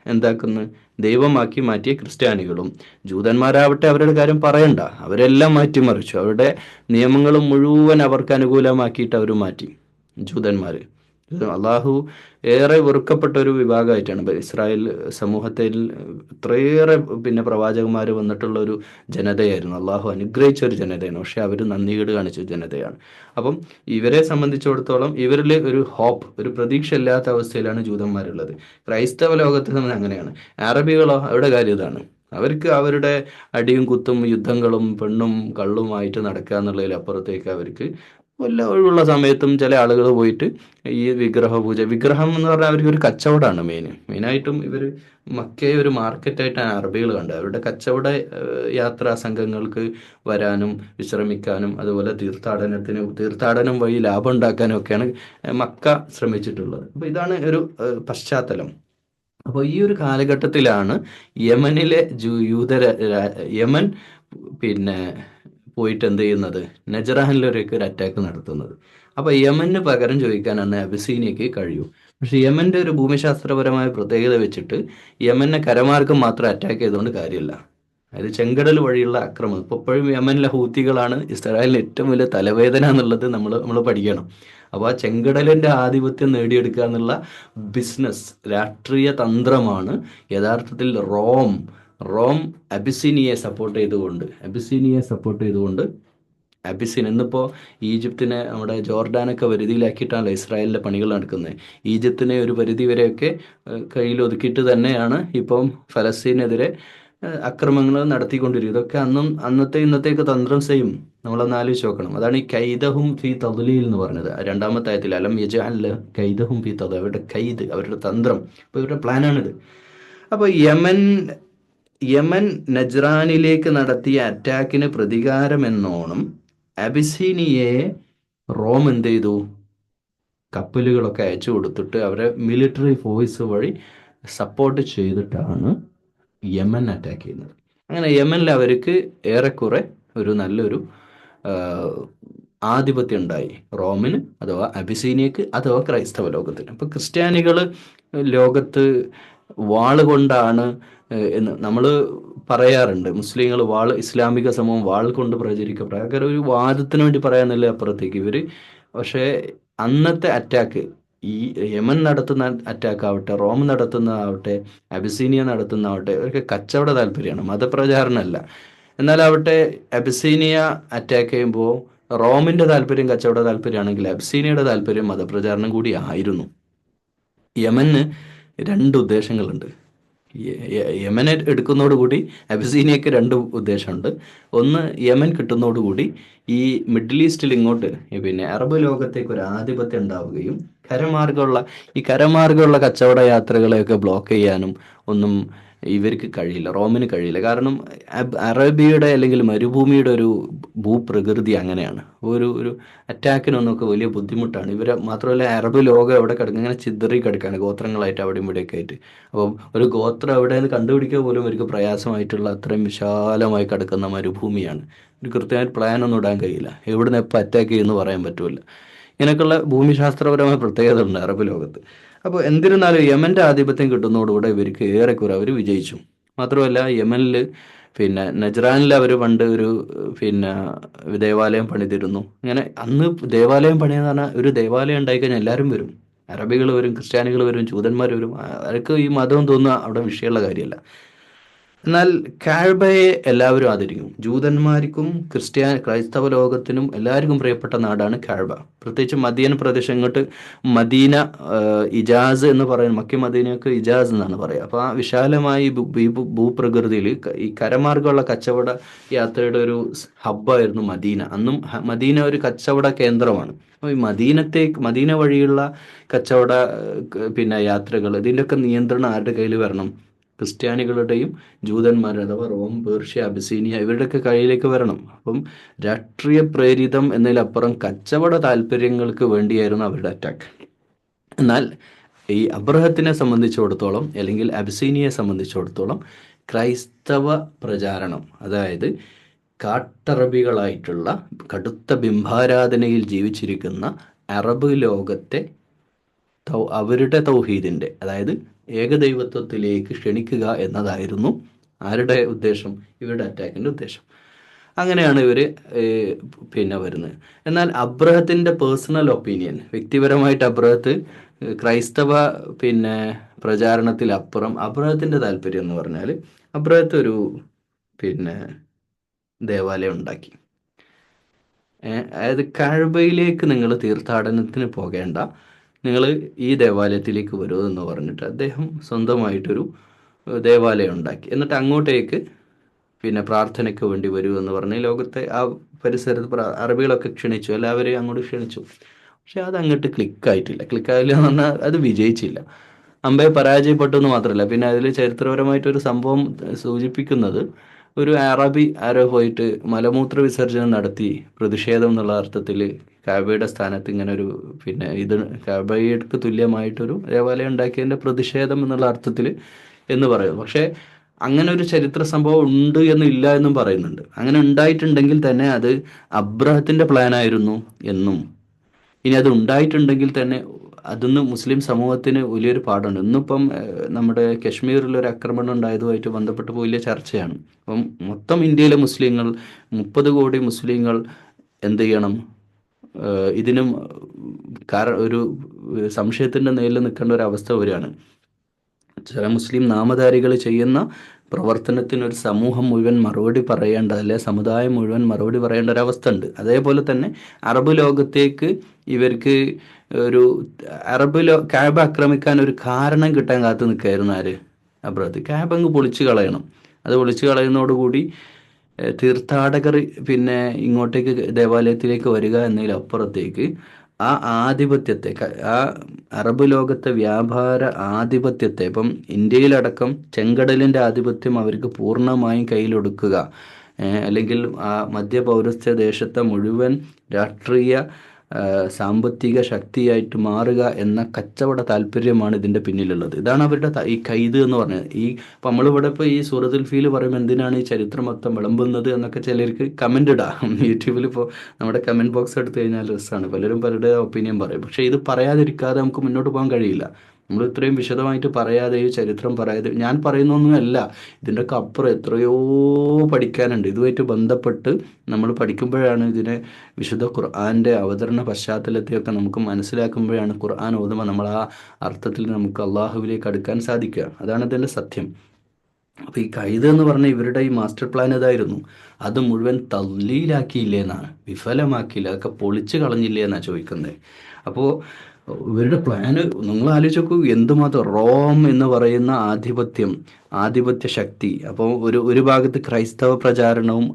എന്താക്കുന്നു? ദൈവമാക്കി മാറ്റിയ ക്രിസ്ത്യാനികളും. ജൂതന്മാരാവട്ടെ അവരുടെ കാര്യം പറയണ്ട, അവരെല്ലാം മാറ്റിമറിച്ചു. അവരുടെ നിയമങ്ങൾ മുഴുവൻ അവർക്ക് അനുകൂലമാക്കിയിട്ട് അവർ മാറ്റി ജൂതന്മാർ. അള്ളാഹു ഏറെ വെറുക്കപ്പെട്ട ഒരു വിഭാഗമായിട്ടാണ് ഇസ്രായേൽ സമൂഹത്തിൽ. ഇത്രയേറെ പ്രവാചകന്മാർ വന്നിട്ടുള്ള ഒരു ജനതയായിരുന്നു. അള്ളാഹു അനുഗ്രഹിച്ച ഒരു ജനതയാണ്. പക്ഷെ അവർ നന്ദികേട് കാണിച്ച ജനതയാണ്. അപ്പം ഇവരെ സംബന്ധിച്ചിടത്തോളം ഇവരിൽ ഒരു ഹോപ്പ്, ഒരു പ്രതീക്ഷ ഇല്ലാത്ത അവസ്ഥയിലാണ് ജൂതന്മാരുള്ളത്. ക്രൈസ്തവ ലോകത്തിൽ നമ്മൾ അങ്ങനെയാണ്. അറബികളോ അവരുടെ കാര്യം ഇതാണ്. അവർക്ക് അവരുടെ അടിയും കുത്തും യുദ്ധങ്ങളും പെണ്ണും കള്ളുമായിട്ട് നടക്കുക എന്നുള്ളതിലപ്പുറത്തേക്ക് അവർക്ക് വല്ല ഒഴിവുള്ള സമയത്തും ചില ആളുകൾ പോയിട്ട് ഈ വിഗ്രഹം എന്ന് പറഞ്ഞാൽ അവർക്ക് ഒരു കച്ചവടമാണ് മെയിനായിട്ടും. ഇവർ മക്കയെ ഒരു മാർക്കറ്റായിട്ടാണ് അറബികൾ കണ്ടത്. അവരുടെ കച്ചവട യാത്രാ സംഘങ്ങൾക്ക് വരാനും വിശ്രമിക്കാനും അതുപോലെ തീർത്ഥാടനം വഴി ലാഭം ഉണ്ടാക്കാനും ഒക്കെയാണ് മക്ക ശ്രമിച്ചിട്ടുള്ളത്. അപ്പോൾ ഇതാണ് ഒരു പശ്ചാത്തലം. അപ്പോൾ ഈ ഒരു കാലഘട്ടത്തിലാണ് യമനിലെ യമൻ പോയിട്ട് എന്ത് ചെയ്യുന്നത്? നജറാനിലൊക്കെ ഒരു അറ്റാക്ക് നടത്തുന്നത്. അപ്പോൾ യമന് പകരം ചോദിക്കാനാണ് അബിസീനിയക്ക് കഴിയൂ. പക്ഷെ യമൻ്റെ ഒരു ഭൂമിശാസ്ത്രപരമായ പ്രത്യേകത വെച്ചിട്ട് യമനെ കരമാർഗം മാത്രം അറ്റാക്ക് ചെയ്തുകൊണ്ട് കാര്യമില്ല. അതായത് ചെങ്കടൽ വഴിയുള്ള ആക്രമണം. ഇപ്പോഴും യമനിലെ ഹൂത്തികളാണ് ഇസ്രായേലിന് ഏറ്റവും വലിയ തലവേദന എന്നുള്ളത് നമ്മൾ പഠിക്കണം. അപ്പോൾ ആ ചെങ്കടലിൻ്റെ ആധിപത്യം നേടിയെടുക്കുക എന്നുള്ള ബിസിനസ്, രാഷ്ട്രീയ തന്ത്രമാണ് യഥാർത്ഥത്തിൽ റോം അബിസീനിയെ സപ്പോർട്ട് ചെയ്തുകൊണ്ട് അബിസിൻ ഇന്നിപ്പോൾ ഈജിപ്തിനെ, നമ്മുടെ ജോർഡാനൊക്കെ വരുതിയിലാക്കിയിട്ടാണല്ലോ ഇസ്രായേലിലെ പണികൾ നടക്കുന്നത്. ഈജിപ്തിനെ ഒരു പരിധി വരെയൊക്കെ കയ്യിൽ ഒതുക്കിയിട്ട് തന്നെയാണ് ഇപ്പം ഫലസ്തീനെതിരെ അക്രമങ്ങൾ നടത്തിക്കൊണ്ടിരിക്കും. ഇതൊക്കെ അന്നത്തെ ഇന്നത്തേക്ക് തന്ത്രം സെയിം. നമ്മളൊന്ന് ആലോചിച്ച് നോക്കണം. അതാണ് ഈ കൈദഹും ഫി തദ്ലീൽ എന്ന് പറഞ്ഞത്. രണ്ടാമത്തെ ആയത്തിൽ അലം യജ്അൽ കൈദഹും ഫി തദ്ലീൽ, അവരുടെ കൈദ്, അവരുടെ തന്ത്രം, അപ്പോൾ ഇവരുടെ പ്ലാനാണിത്. അപ്പോൾ യമൻ നജ്റാനിലേക്ക് നടത്തിയ അറ്റാക്കിന് പ്രതികാരമെന്നോണം അബിസീനിയയെ റോം എന്ത് ചെയ്തു? കപ്പലുകളൊക്കെ അയച്ചു കൊടുത്തിട്ട് അവരെ മിലിറ്ററി ഫോഴ്സ് വഴി സപ്പോർട്ട് ചെയ്തിട്ടാണ് യമൻ അറ്റാക്ക് ചെയ്യുന്നത്. അങ്ങനെ യമനിൽ അവർക്ക് ഏറെക്കുറെ ഒരു നല്ലൊരു ആധിപത്യം ഉണ്ടായി, റോമിന് അഥവാ അബിസീനിയക്ക് അഥവാ ക്രൈസ്തവ ലോകത്തിന്. അപ്പോൾ ക്രിസ്ത്യാനികൾ ലോകത്ത് വാളുകൊണ്ടാണ് എന്ന് നമ്മൾ പറയാറുണ്ട്. മുസ്ലിങ്ങൾ ഇസ്ലാമിക സമൂഹം വാൾ കൊണ്ട് പ്രചരിക്കപ്പെടുക, അങ്ങനെ ഒരു വാദത്തിന് വേണ്ടി പറയാനല്ലേ അപ്പുറത്തേക്ക് ഇവർ. പക്ഷേ അന്നത്തെ അറ്റാക്ക്, ഈ യമൻ നടത്തുന്ന അറ്റാക്ക് ആവട്ടെ, റോം നടത്തുന്നതാവട്ടെ, അബിസീനിയ നടത്തുന്നതാവട്ടെ, ഇവർക്ക് കച്ചവട താല്പര്യമാണ്, മതപ്രചാരണമല്ല. എന്നാലാവട്ടെ അബിസീനിയ അറ്റാക്ക് ചെയ്യുമ്പോൾ റോമിൻ്റെ താല്പര്യം കച്ചവട താല്പര്യമാണെങ്കിൽ അബിസീനിയയുടെ താല്പര്യം മതപ്രചാരണം കൂടി ആയിരുന്നു. യമന് രണ്ട് ഉദ്ദേശങ്ങളുണ്ട്. യമനെ എടുക്കുന്നതോടുകൂടി അബിസീനിയക്ക് രണ്ട് ഉദ്ദേശമുണ്ട്. ഒന്ന്, യമൻ കിട്ടുന്നതോടുകൂടി ഈ മിഡിൽ ഈസ്റ്റിൽ ഇങ്ങോട്ട് പിന്നെ അറബ് ലോകത്തേക്ക് ഒരു ആധിപത്യം ഉണ്ടാവുകയും കരമാർഗമുള്ള കച്ചവട യാത്രകളെയൊക്കെ ബ്ലോക്ക് ചെയ്യാനും ഒന്നും ഇവർക്ക് കഴിയില്ല, റോമിന് കഴിയില്ല. കാരണം അറേബ്യയുടെ അല്ലെങ്കിൽ മരുഭൂമിയുടെ ഒരു ഭൂപ്രകൃതി അങ്ങനെയാണ്. ഒരു അറ്റാക്കിനൊന്നൊക്കെ വലിയ ബുദ്ധിമുട്ടാണ്. ഇവരെ മാത്രമല്ല, അറബ് ലോകം എവിടെ കിടക്കുക, ഇങ്ങനെ ചിതറി കിടക്കുകയാണ് ഗോത്രങ്ങളായിട്ട് അവിടെയും ഇവിടെയൊക്കെ ആയിട്ട്. അപ്പം ഒരു ഗോത്രം എവിടെയെന്ന് കണ്ടുപിടിക്കുക പോലും അവർക്ക് പ്രയാസമായിട്ടുള്ള അത്രയും വിശാലമായി കിടക്കുന്ന മരുഭൂമിയാണ്. ഒരു കൃത്യമായിട്ട് പ്ലാനൊന്നും ഇടാൻ കഴിയില്ല, എവിടുന്ന് എപ്പോൾ അറ്റാക്ക് ചെയ്യുമെന്ന് പറയാൻ പറ്റില്ല. ഇങ്ങനെയൊക്കെയുള്ള ഭൂമിശാസ്ത്രപരമായ പ്രത്യേകത ഉണ്ട് അറബ് ലോകത്ത്. അപ്പോൾ എന്നിരുന്നാലും യമൻ്റെ ആധിപത്യം കിട്ടുന്നതോടുകൂടെ ഇവർക്ക് ഏറെക്കുറെ അവർ വിജയിച്ചു. മാത്രമല്ല, യമനിൽ പിന്നെ നജ്റാനിൽ അവർ പണ്ട് ഒരു പിന്നെ ദേവാലയം പണിതിരുന്നു. ഇങ്ങനെ അന്ന് ദേവാലയം പണിയെന്ന് പറഞ്ഞാൽ, ഒരു ദേവാലയം ഉണ്ടായിക്കഴിഞ്ഞാൽ എല്ലാവരും വരും. അറബികൾ വരും, ക്രിസ്ത്യാനികൾ വരും, ജൂതന്മാർ വരും. അവർക്ക് ഈ മതം തോന്നുക അവിടെ വിഷയമുള്ള കാര്യമല്ല. എന്നാൽ കാഴ്ബയെ എല്ലാവരും ആദരിക്കും. ജൂതന്മാർക്കും ക്രൈസ്തവ ലോകത്തിനും എല്ലാവർക്കും പ്രിയപ്പെട്ട നാടാണ് കാഴ്ബ. പ്രത്യേകിച്ച് മദീന പ്രദേശം, ഇങ്ങോട്ട് മദീന, ഇജാസ് എന്ന് പറയുന്നത്, മക്കി മദീനയൊക്കെ ഇജാസ് എന്നാണ് പറയുക. അപ്പോൾ ആ വിശാലമായി ഭൂപ്രകൃതിയിൽ ഈ കരമാർഗമുള്ള കച്ചവട യാത്രയുടെ ഒരു ഹബ്ബായിരുന്നു മദീന. അന്നും മദീന ഒരു കച്ചവട കേന്ദ്രമാണ്. അപ്പോൾ ഈ മദീന വഴിയുള്ള കച്ചവട പിന്നെ യാത്രകൾ, ഇതിൻ്റെയൊക്കെ നിയന്ത്രണം ആരുടെ കയ്യിൽ വരണം? ക്രിസ്ത്യാനികളുടെയും ജൂതന്മാരുടെ, അഥവാ റോം, പേർഷ്യ, അബിസീനിയ, ഇവരുടെയൊക്കെ കയ്യിലേക്ക് വരണം. അപ്പം രാഷ്ട്രീയ പ്രേരിതം എന്നതിലപ്പുറം കച്ചവട താല്പര്യങ്ങൾക്ക് വേണ്ടിയായിരുന്നു അവരുടെ അറ്റാക്ക്. എന്നാൽ ഈ അബ്രഹത്തിനെ സംബന്ധിച്ചിടത്തോളം, അല്ലെങ്കിൽ അബിസീനിയയെ സംബന്ധിച്ചിടത്തോളം, ക്രൈസ്തവ പ്രചാരണം, അതായത് കാട്ടറബികളായിട്ടുള്ള കടുത്ത ബിംബാരാധനയിൽ ജീവിച്ചിരിക്കുന്ന അറബ് ലോകത്തെ അവരുടെ തൗഹീദിൻ്റെ, അതായത് ഏകദൈവത്വത്തിലേക്ക് ക്ഷണിക്കുക എന്നതായിരുന്നു ആരുടെ ഉദ്ദേശം? ഇവരുടെ അറ്റാക്കിൻ്റെ ഉദ്ദേശം. അങ്ങനെയാണ് ഇവർ പിന്നെ വരുന്നത്. എന്നാൽ അബ്രഹത്തിൻ്റെ പേഴ്സണൽ ഒപ്പീനിയൻ, വ്യക്തിപരമായിട്ട് അബ്രഹത്ത് ക്രൈസ്തവ പിന്നെ പ്രചാരണത്തിലപ്പുറം അബ്രഹത്തിൻ്റെ താല്പര്യം എന്ന് പറഞ്ഞാൽ, അബ്രഹത്ത് ഒരു പിന്നെ ദേവാലയം ഉണ്ടാക്കി. അതായത് കഅബയിലേക്ക് നിങ്ങൾ തീർത്ഥാടനത്തിന് പോകേണ്ട, നിങ്ങൾ ഈ ദേവാലയത്തിലേക്ക് വരൂ എന്ന് പറഞ്ഞിട്ട് അദ്ദേഹം സ്വന്തമായിട്ടൊരു ദേവാലയം ഉണ്ടാക്കി. എന്നിട്ട് അങ്ങോട്ടേക്ക് പിന്നെ പ്രാർത്ഥനയ്ക്ക് വേണ്ടി വരൂ എന്ന് പറഞ്ഞ് ലോകത്തെ ആ പരിസരത്ത് അറബികളൊക്കെ ക്ഷണിച്ചു, എല്ലാവരെയും അങ്ങോട്ട് ക്ഷണിച്ചു. പക്ഷെ അത് അങ്ങോട്ട് ക്ലിക്കായില്ല എന്ന് പറഞ്ഞാൽ അത് വിജയിച്ചില്ല. അമ്പെ പരാജയപ്പെട്ടു എന്ന് മാത്രമല്ല, പിന്നെ അതിൽ ചരിത്രപരമായിട്ടൊരു സംഭവം സൂചിപ്പിക്കുന്നത്, ഒരു അറബി ആരോ പോയിട്ട് മലമൂത്ര വിസർജനം നടത്തി പ്രതിഷേധം എന്നുള്ള അർത്ഥത്തിൽ കഅബയുടെ സ്ഥാനത്ത് ഇങ്ങനെ ഒരു പിന്നെ കഅബയ്ക്ക് തുല്യമായിട്ടൊരു ദേവാലയം ഉണ്ടാക്കിയതിൻ്റെ പ്രതിഷേധം എന്നുള്ള അർത്ഥത്തിൽ എന്ന് പറയും. പക്ഷേ അങ്ങനെ ഒരു ചരിത്ര സംഭവം ഉണ്ട് എന്നും ഇല്ല എന്നും പറയുന്നുണ്ട്. അങ്ങനെ ഉണ്ടായിട്ടുണ്ടെങ്കിൽ തന്നെ അത് അബ്രഹത്തിൻ്റെ പ്ലാനായിരുന്നു എന്നും, ഇനി അത് ഉണ്ടായിട്ടുണ്ടെങ്കിൽ തന്നെ അതൊന്ന് മുസ്ലിം സമൂഹത്തിന് വലിയൊരു പാഠമാണ്. ഇന്നിപ്പം നമ്മുടെ കശ്മീരിലൊരു ആക്രമണം ഉണ്ടായതുമായിട്ട് ബന്ധപ്പെട്ട് വലിയ ചർച്ചയാണ്. അപ്പം മൊത്തം ഇന്ത്യയിലെ മുസ്ലിങ്ങൾ, 30 കോടി മുസ്ലിങ്ങൾ എന്ത് ചെയ്യണം? ഇതിനും ഒരു സംശയത്തിൻ്റെ നേരിൽ നിൽക്കേണ്ട ഒരു അവസ്ഥ വരികയാണ്. ചില മുസ്ലിം നാമധാരികൾ ചെയ്യുന്ന പ്രവർത്തനത്തിനൊരു സമൂഹം മുഴുവൻ മറുപടി പറയേണ്ട, അല്ലെ സമുദായം മുഴുവൻ മറുപടി പറയേണ്ട ഒരവസ്ഥ ഉണ്ട്. അതേപോലെ തന്നെ അറബ് ലോകത്തേക്ക് ഇവർക്ക് ഒരു കഅബ ആക്രമിക്കാൻ ഒരു കാരണം കിട്ടാൻ കാത്തു നിൽക്കുകയായിരുന്നു ആര്? അബ്രഹത്ത്. കഅബ അങ്ങ് പൊളിച്ചു കളയണം, അത് പൊളിച്ചു കളയുന്നതോടുകൂടി തീർത്ഥാടകർ പിന്നെ ഇങ്ങോട്ടേക്ക് ദേവാലയത്തിലേക്ക് വരിക എന്നതിലപ്പുറത്തേക്ക് ആ ആധിപത്യത്തെ ആ അറബ് ലോകത്തെ വ്യാപാര ആധിപത്യത്തെ, ഇപ്പം ഇന്ത്യയിലടക്കം ചെങ്കടലിൻ്റെ ആധിപത്യം അവർക്ക് പൂർണ്ണമായും കയ്യിലൊടുക്കുക, അല്ലെങ്കിൽ ആ മധ്യപൗരസ്ത്യ ദേശത്തെ മുഴുവൻ രാഷ്ട്രീയ സാമ്പത്തിക ശക്തിയായിട്ട് മാറുക എന്ന കച്ചവട താല്പര്യമാണ് ഇതിൻ്റെ പിന്നിലുള്ളത്. ഇതാണ് അവരുടെ ഈ ഖൈദ് എന്ന് പറഞ്ഞത്. ഇപ്പം നമ്മളിവിടെ ഇപ്പോൾ ഈ സൂറത്തുൽ ഫീൽ പറയുമ്പോൾ എന്തിനാണ് ഈ ചരിത്രം മൊത്തം വിളമ്പുന്നത് എന്നൊക്കെ ചിലർക്ക് കമൻ്റ് ഇടാം. യൂട്യൂബിൽ ഇപ്പോൾ നമ്മുടെ കമൻറ്റ് ബോക്സ് എടുത്തു കഴിഞ്ഞാൽ രസമാണ്, പലരും പലരുടെ ഒപ്പീനിയൻ പറയും. പക്ഷേ ഇത് പറയാതിരിക്കാതെ നമുക്ക് മുന്നോട്ട് പോകാൻ കഴിയില്ല. നമ്മൾ ഇത്രയും വിശദമായിട്ട് പറയാതെ, ഈ ചരിത്രം പറയാതെ, ഞാൻ പറയുന്നൊന്നുമല്ല, ഇതിൻ്റെയൊക്കെ അപ്പുറം എത്രയോ പഠിക്കാനുണ്ട്. ഇതുമായിട്ട് ബന്ധപ്പെട്ട് നമ്മൾ പഠിക്കുമ്പോഴാണ് ഇതിനെ വിശുദ്ധ ഖുർആൻ്റെ അവതരണ പശ്ചാത്തലത്തെയൊക്കെ നമുക്ക് മനസ്സിലാക്കുമ്പോഴാണ് ഖുർആൻ ഓതുമ്പോൾ നമ്മൾ ആ അർത്ഥത്തിൽ നമുക്ക് അള്ളാഹുവിലേക്ക് അടുക്കാൻ സാധിക്കുക. അതാണ് ഇതിൻ്റെ സത്യം. അപ്പോൾ ഈ ഖൈദ് എന്ന് പറഞ്ഞ ഇവരുടെ ഈ മാസ്റ്റർ പ്ലാൻ ഇതായിരുന്നു. അത് മുഴുവൻ തല്ലീലാക്കിയില്ലേ എന്നാണ്, വിഫലമാക്കിയില്ല, അതൊക്കെ പൊളിച്ച് കളഞ്ഞില്ലേ എന്നാണ് ചോദിക്കുന്നത്. അപ്പോൾ ഇവരുടെ പ്ലാന് നിങ്ങൾ ആലോചിച്ച് നോക്കൂ, എന്തുമാത്രം റോം എന്ന് പറയുന്ന ആധിപത്യ ശക്തി. അപ്പോൾ ഒരു ഭാഗത്ത് ക്രൈസ്തവ പ്രചാരണവും,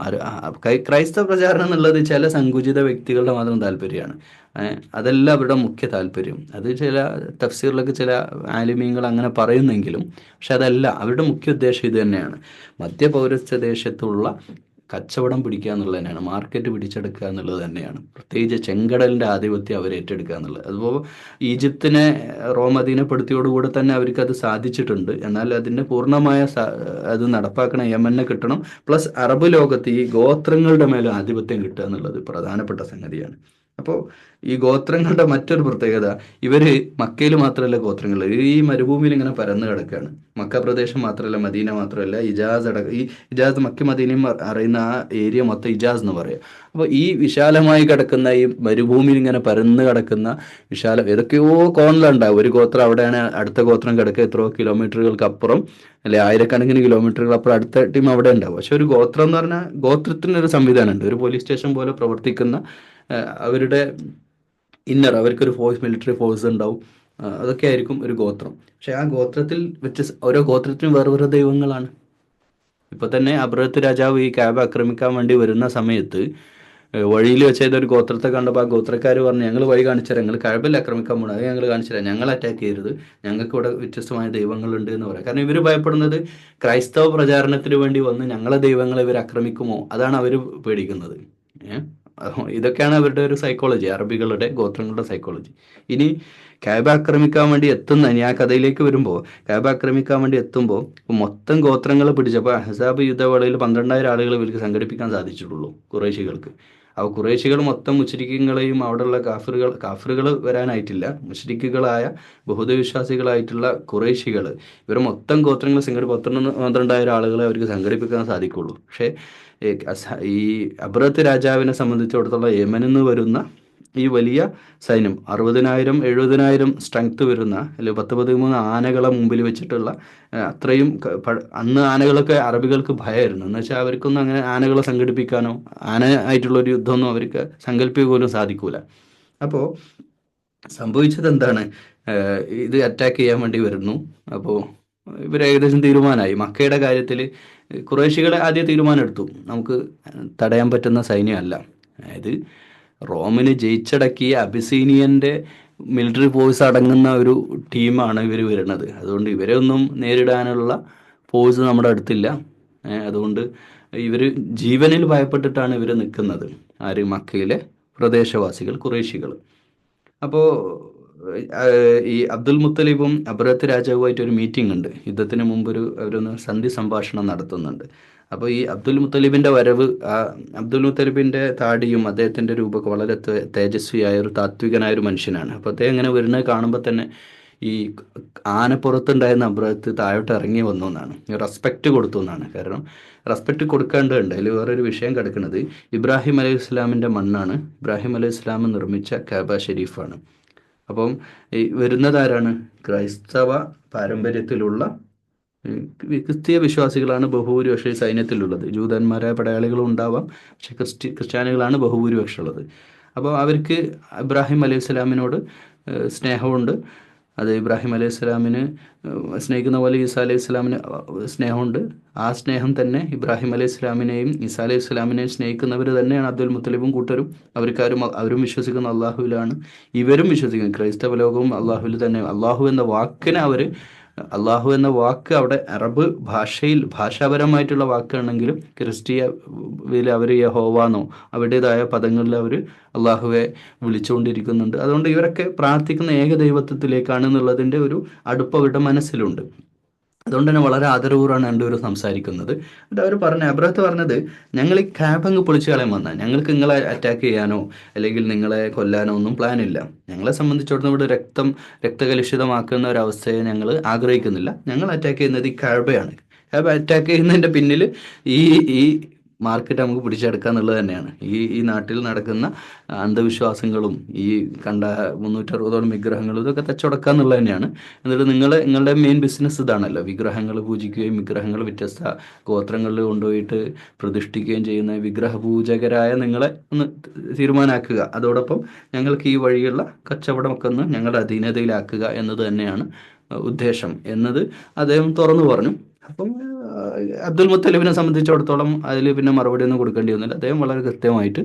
ക്രൈസ്തവ പ്രചാരണം എന്നുള്ളത് ചില സങ്കുചിത വ്യക്തികളുടെ മാത്രം താല്പര്യമാണ്. അതല്ല അവരുടെ മുഖ്യ താല്പര്യം. അത് ചില തഫ്സീറിലൊക്കെ ചില ആലിമീങ്ങൾ അങ്ങനെ പറയുന്നെങ്കിലും, പക്ഷെ അതല്ല അവരുടെ മുഖ്യ ഉദ്ദേശം. ഇത് തന്നെയാണ്, മധ്യപൗരസ്ത്യ ദേശത്തുള്ള കച്ചവടം പിടിക്കുക എന്നുള്ളത് തന്നെയാണ്, മാർക്കറ്റ് പിടിച്ചെടുക്കുക എന്നുള്ളത് തന്നെയാണ്. പ്രത്യേകിച്ച് ചെങ്കടലിൻ്റെ ആധിപത്യം അവർ ഏറ്റെടുക്കുക എന്നുള്ളത്. അതുപോലെ ഈജിപ്തിനെ റോം അധീനപ്പെടുത്തിയോടുകൂടെ തന്നെ അവർക്ക് അത് സാധിച്ചിട്ടുണ്ട്. എന്നാൽ അതിൻ്റെ പൂർണ്ണമായ അത് നടപ്പാക്കണ യമനെ കിട്ടണം. പ്ലസ് അറബ് ലോകത്ത് ഈ ഗോത്രങ്ങളുടെ മേലെ ആധിപത്യം കിട്ടുക എന്നുള്ളത് പ്രധാനപ്പെട്ട സംഗതിയാണ്. അപ്പോൾ ഈ ഗോത്രങ്ങളുടെ മറ്റൊരു പ്രത്യേകത, ഇവർ മക്കയിൽ മാത്രമല്ല ഗോത്രങ്ങൾ, ഈ മരുഭൂമിയിൽ ഇങ്ങനെ പരന്ന് കിടക്കുകയാണ്. മക്ക പ്രദേശം മാത്രമല്ല, മദീന മാത്രമല്ല, ഇജാസ് ഈ ഇജാസ് മക്ക മദീനയും അറിയുന്ന ആ ഏരിയ മൊത്തം ഇജാസ് എന്ന് പറയുക. അപ്പോൾ ഈ വിശാലമായി കിടക്കുന്ന ഈ മരുഭൂമിയിൽ ഇങ്ങനെ പരന്ന് കിടക്കുന്ന ഏതൊക്കെയോ കോണിലുണ്ടാവും. ഒരു ഗോത്രം അവിടെയാണ്, അടുത്ത ഗോത്രം കിടക്കുക എത്രയോ കിലോമീറ്ററുകൾക്ക് അപ്പുറം, അല്ലെ ആയിരക്കണക്കിന് കിലോമീറ്ററുകൾ അപ്പുറം അടുത്ത ടീം അവിടെ ഉണ്ടാവും. പക്ഷെ ഒരു ഗോത്രം എന്ന് പറഞ്ഞാൽ ഗോത്രത്തിനൊരു സംവിധാനമുണ്ട്, ഒരു പോലീസ് സ്റ്റേഷൻ പോലെ പ്രവർത്തിക്കുന്ന അവരുടെ അവർക്കൊരു മിലിറ്ററി ഫോഴ്സ് ഉണ്ടാവും. അതൊക്കെ ആയിരിക്കും ഒരു ഗോത്രം. പക്ഷെ ആ ഗോത്രത്തിൽ ഓരോ ഗോത്രത്തിനും വേറെ വേറെ ദൈവങ്ങളാണ്. ഇപ്പൊ തന്നെ അബ്രഹത്ത് രാജാവ് ഈ കാബ ആക്രമിക്കാൻ വേണ്ടി വരുന്ന സമയത്ത് വഴിയിൽ വെച്ച് ഏതൊരു ഗോത്രത്തെ കണ്ടപ്പോൾ ആ ഗോത്രക്കാർ പറഞ്ഞു, ഞങ്ങൾ വഴി കാണിച്ചുതരാം, ഞങ്ങൾ കാബയിൽ ആക്രമിക്കാൻ പോകണം, അത് ഞങ്ങൾ കാണിച്ചുതരാം, ഞങ്ങൾ അറ്റാക്ക് ചെയ്യരുത്, ഞങ്ങൾക്ക് ഇവിടെ വ്യത്യസ്തമായ ദൈവങ്ങളുണ്ട് എന്ന് പറയാം. കാരണം ഇവർ ഭയപ്പെടുന്നത് ക്രൈസ്തവ പ്രചാരണത്തിന് വേണ്ടി വന്ന് ഞങ്ങളെ ദൈവങ്ങളെ ഇവർ ആക്രമിക്കുമോ, അതാണ് അവർ പേടിക്കുന്നത്. ഇതൊക്കെയാണ് അവരുടെ ഒരു സൈക്കോളജി, അറബികളുടെ ഗോത്രങ്ങളുടെ സൈക്കോളജി. ഇനി കാബ ആക്രമിക്കാൻ വേണ്ടി ഞാൻ ആ കഥയിലേക്ക് വരുമ്പോൾ, കാബ ആക്രമിക്കാൻ വേണ്ടി എത്തുമ്പോൾ മൊത്തം ഗോത്രങ്ങളെ പിടിച്ചപ്പോൾ അഹ്സാബ് യുദ്ധവേളയിൽ 12,000 ആളുകൾ ഇവർക്ക് സംഘടിപ്പിക്കാൻ സാധിച്ചിട്ടുള്ളൂ കുറേശികൾക്ക്. അപ്പോൾ കുറേശികൾ മൊത്തം മുശ്രിക്കുകളെയും അവിടെയുള്ള കാഫിറുകൾ വരാനായിട്ടില്ല, മുശ്രിക്കുകളായ ബഹുദവിശ്വാസികളായിട്ടുള്ള കുറേശികൾ, ഇവർ മൊത്തം ഗോത്രങ്ങൾ 12,000 ആളുകളെ അവർക്ക് സംഘടിപ്പിക്കാൻ സാധിക്കുള്ളൂ. പക്ഷേ ഈ അബ്രഹത്ത് രാജാവിനെ സംബന്ധിച്ചിടത്തോളം യമനിൽ നിന്ന് വരുന്ന ഈ വലിയ സൈന്യം 60,000-70,000 സ്ട്രെങ്ത് വരുന്ന, അല്ലെങ്കിൽ 10-13 ആനകളെ മുമ്പിൽ വെച്ചിട്ടുള്ള അത്രയും അന്ന് ആനകളൊക്കെ അറബികൾക്ക് ഭയമായിരുന്നു. എന്ന് വെച്ചാൽ അവർക്കൊന്നും അങ്ങനെ ആനകളെ സംഘടിപ്പിക്കാനോ ആന ആയിട്ടുള്ളൊരു യുദ്ധമൊന്നും അവർക്ക് സങ്കല്പിക്കുക പോലും സാധിക്കൂല. അപ്പോൾ സംഭവിച്ചത് എന്താണ്, ഇത് അറ്റാക്ക് ചെയ്യാൻ വേണ്ടി വരുന്നു. അപ്പോൾ ഇവർ ഏകദേശം തീരുമാനമായി. മക്കയുടെ കാര്യത്തിൽ കുറേശികളെ ആദ്യം തീരുമാനം എടുത്തു, നമുക്ക് തടയാൻ പറ്റുന്ന സൈന്യമല്ല. അതായത് റോമിന് ജയിച്ചടക്കിയ അബിസീനിയൻ്റെ മിലിറ്ററി ഫോഴ്സ് അടങ്ങുന്ന ഒരു ടീമാണ് ഇവർ വരുന്നത്. അതുകൊണ്ട് ഇവരെ ഒന്നും നേരിടാനുള്ള ഫോഴ്സ് നമ്മുടെ അടുത്തില്ല. അതുകൊണ്ട് ഇവർ ജീവനിൽ ഭയപ്പെട്ടിട്ടാണ് ഇവർ നിൽക്കുന്നത്, ആര്, മക്കയിലെ പ്രദേശവാസികൾ, കുറേശികൾ. അപ്പോൾ ഈ അബ്ദുൽ മുത്തലിബും അബ്രഹത്ത് രാജാവുമായിട്ട് ഒരു മീറ്റിംഗ് ഉണ്ട്. യുദ്ധത്തിന് മുമ്പ് അവരൊന്ന് സന്ധി സംഭാഷണം നടത്തുന്നുണ്ട്. അപ്പോൾ ഈ അബ്ദുൽ മുത്തലിബിൻ്റെ വരവ്, അബ്ദുൽ മുത്തലിബിൻ്റെ താടിയും അദ്ദേഹത്തിൻ്റെ രൂപമൊക്കെ വളരെ തേജസ്വിയായ ഒരു താത്വികനായ ഒരു മനുഷ്യനാണ്. അപ്പോൾ അദ്ദേഹം ഇങ്ങനെ വരുന്നത് കാണുമ്പോൾ തന്നെ ഈ ആനപ്പുറത്തുണ്ടായിരുന്ന അബ്രഹത്ത് താഴോട്ട് ഇറങ്ങി വന്നു എന്നാണ്, റെസ്പെക്റ്റ് കൊടുത്തു എന്നാണ്. കാരണം റെസ്പെക്റ്റ് കൊടുക്കേണ്ടതുണ്ട്. അതിൽ വേറൊരു വിഷയം കിടക്കുന്നത്, ഇബ്രാഹിം അലൈഹി ഇസ്ലാമിൻ്റെ മണ്ണാണ്, ഇബ്രാഹിം അലൈഹി ഇസ്ലാം നിർമ്മിച്ച കാബ ഷെരീഫാണ്. അപ്പം ഈ വരുന്നതാരാണ്, ക്രൈസ്തവ പാരമ്പര്യത്തിലുള്ള ക്രിസ്തീയ വിശ്വാസികളാണ് ബഹുഭൂരിപക്ഷം സൈന്യത്തിലുള്ളത്. ജൂതന്മാരായ പടയാളികളും ഉണ്ടാവാം, പക്ഷെ ക്രിസ്ത്യാനികളാണ് ബഹുഭൂരിപക്ഷം ഉള്ളത്. അപ്പോൾ അവർക്ക് ഇബ്രാഹിം അലൈഹി സ്വലാമിനോട് സ്നേഹമുണ്ട്. അത് ഇബ്രാഹിം അലൈഹി സ്വലാമിന് സ്നേഹിക്കുന്ന പോലെ ഈസാ അലൈഹി സ്വലാമിന് സ്നേഹമുണ്ട്. ആ സ്നേഹം തന്നെ ഇബ്രാഹിം അലൈഹി സ്വലാമിനെയും ഈസാ അലൈഹി സ്വലാമിനെയും സ്നേഹിക്കുന്നവർ തന്നെയാണ് അബ്ദുൽ മുത്തലിബും കൂട്ടരും. അവരും വിശ്വസിക്കുന്ന അള്ളാഹുവിലാണ്, ഇവരും വിശ്വസിക്കുന്നു. ക്രൈസ്തവ ലോകവും അള്ളാഹുവിൽ തന്നെ. അള്ളാഹു എന്ന വാക്കിനെ അവർ അള്ളാഹു എന്ന വാക്ക് അവിടെ അറബ് ഭാഷയിൽ ഭാഷാപരമായിട്ടുള്ള വാക്കാണെങ്കിലും ക്രിസ്തീയയിൽ അവർ യഹോവാന്നോ അവരുടേതായ പദങ്ങളിൽ അവർ അള്ളാഹുവെ വിളിച്ചുകൊണ്ടിരിക്കുന്നുണ്ട്. അതുകൊണ്ട് ഇവരൊക്കെ പ്രാർത്ഥിക്കുന്ന ഏക ദൈവത്വത്തിലേക്കാണ് എന്നുള്ളതിൻ്റെ ഒരു അടുപ്പ് അവരുടെ മനസ്സിലുണ്ട്. അതുകൊണ്ട് തന്നെ വളരെ ആദരപൂർവ്വമാണ് രണ്ടുപേരും സംസാരിക്കുന്നത്. എന്നിട്ട് അവർ അബ്രഹത്ത് പറഞ്ഞത്, ഞങ്ങൾ ഈ ക്യാബ് അങ്ങ് പൊളിച്ചു കളയാൻ വന്നാൽ, ഞങ്ങൾക്ക് നിങ്ങളെ അറ്റാക്ക് ചെയ്യാനോ അല്ലെങ്കിൽ നിങ്ങളെ കൊല്ലാനോ ഒന്നും പ്ലാനില്ല. ഞങ്ങളെ സംബന്ധിച്ചിടത്തോളം ഇവിടെ രക്തകലുഷിതമാക്കുന്ന ഒരവസ്ഥയെ ഞങ്ങൾ ആഗ്രഹിക്കുന്നില്ല. ഞങ്ങൾ അറ്റാക്ക് ചെയ്യുന്നത് ഈ ക്യാബയാണ്. ക്യാബ് അറ്റാക്ക് ചെയ്യുന്നതിൻ്റെ പിന്നിൽ ഈ ഈ മാർക്കറ്റ് നമുക്ക് പിടിച്ചെടുക്കുക എന്നുള്ളത് തന്നെയാണ്. ഈ നാട്ടിൽ നടക്കുന്ന അന്ധവിശ്വാസങ്ങളും ഈ കണ്ട 360 വിഗ്രഹങ്ങളും ഇതൊക്കെ തച്ചുടക്കുക എന്നുള്ളത് തന്നെയാണ്. എന്നിട്ട് നിങ്ങളുടെ മെയിൻ ബിസിനസ് ഇതാണല്ലോ, വിഗ്രഹങ്ങൾ പൂജിക്കുകയും വിഗ്രഹങ്ങൾ വ്യത്യസ്ത ഗോത്രങ്ങളിൽ കൊണ്ടുപോയിട്ട് പ്രതിഷ്ഠിക്കുകയും ചെയ്യുന്ന വിഗ്രഹപൂജകരായ നിങ്ങളെ ഒന്ന് തീരുമാനാക്കുക. അതോടൊപ്പം ഞങ്ങൾക്ക് ഈ വഴിയുള്ള കച്ചവടമൊക്കെ ഒന്ന് ഞങ്ങളുടെ അധീനതയിലാക്കുക എന്നത് തന്നെയാണ് ഉദ്ദേശം എന്നത് അദ്ദേഹം തുറന്നു പറഞ്ഞു. അപ്പം അബ്ദുൽ മുത്തലിബിനെ സംബന്ധിച്ചിടത്തോളം അതിൽ പിന്നെ മറുപടി ഒന്നും കൊടുക്കേണ്ടി വന്നില്ല. അദ്ദേഹം വളരെ കൃത്യമായിട്ട്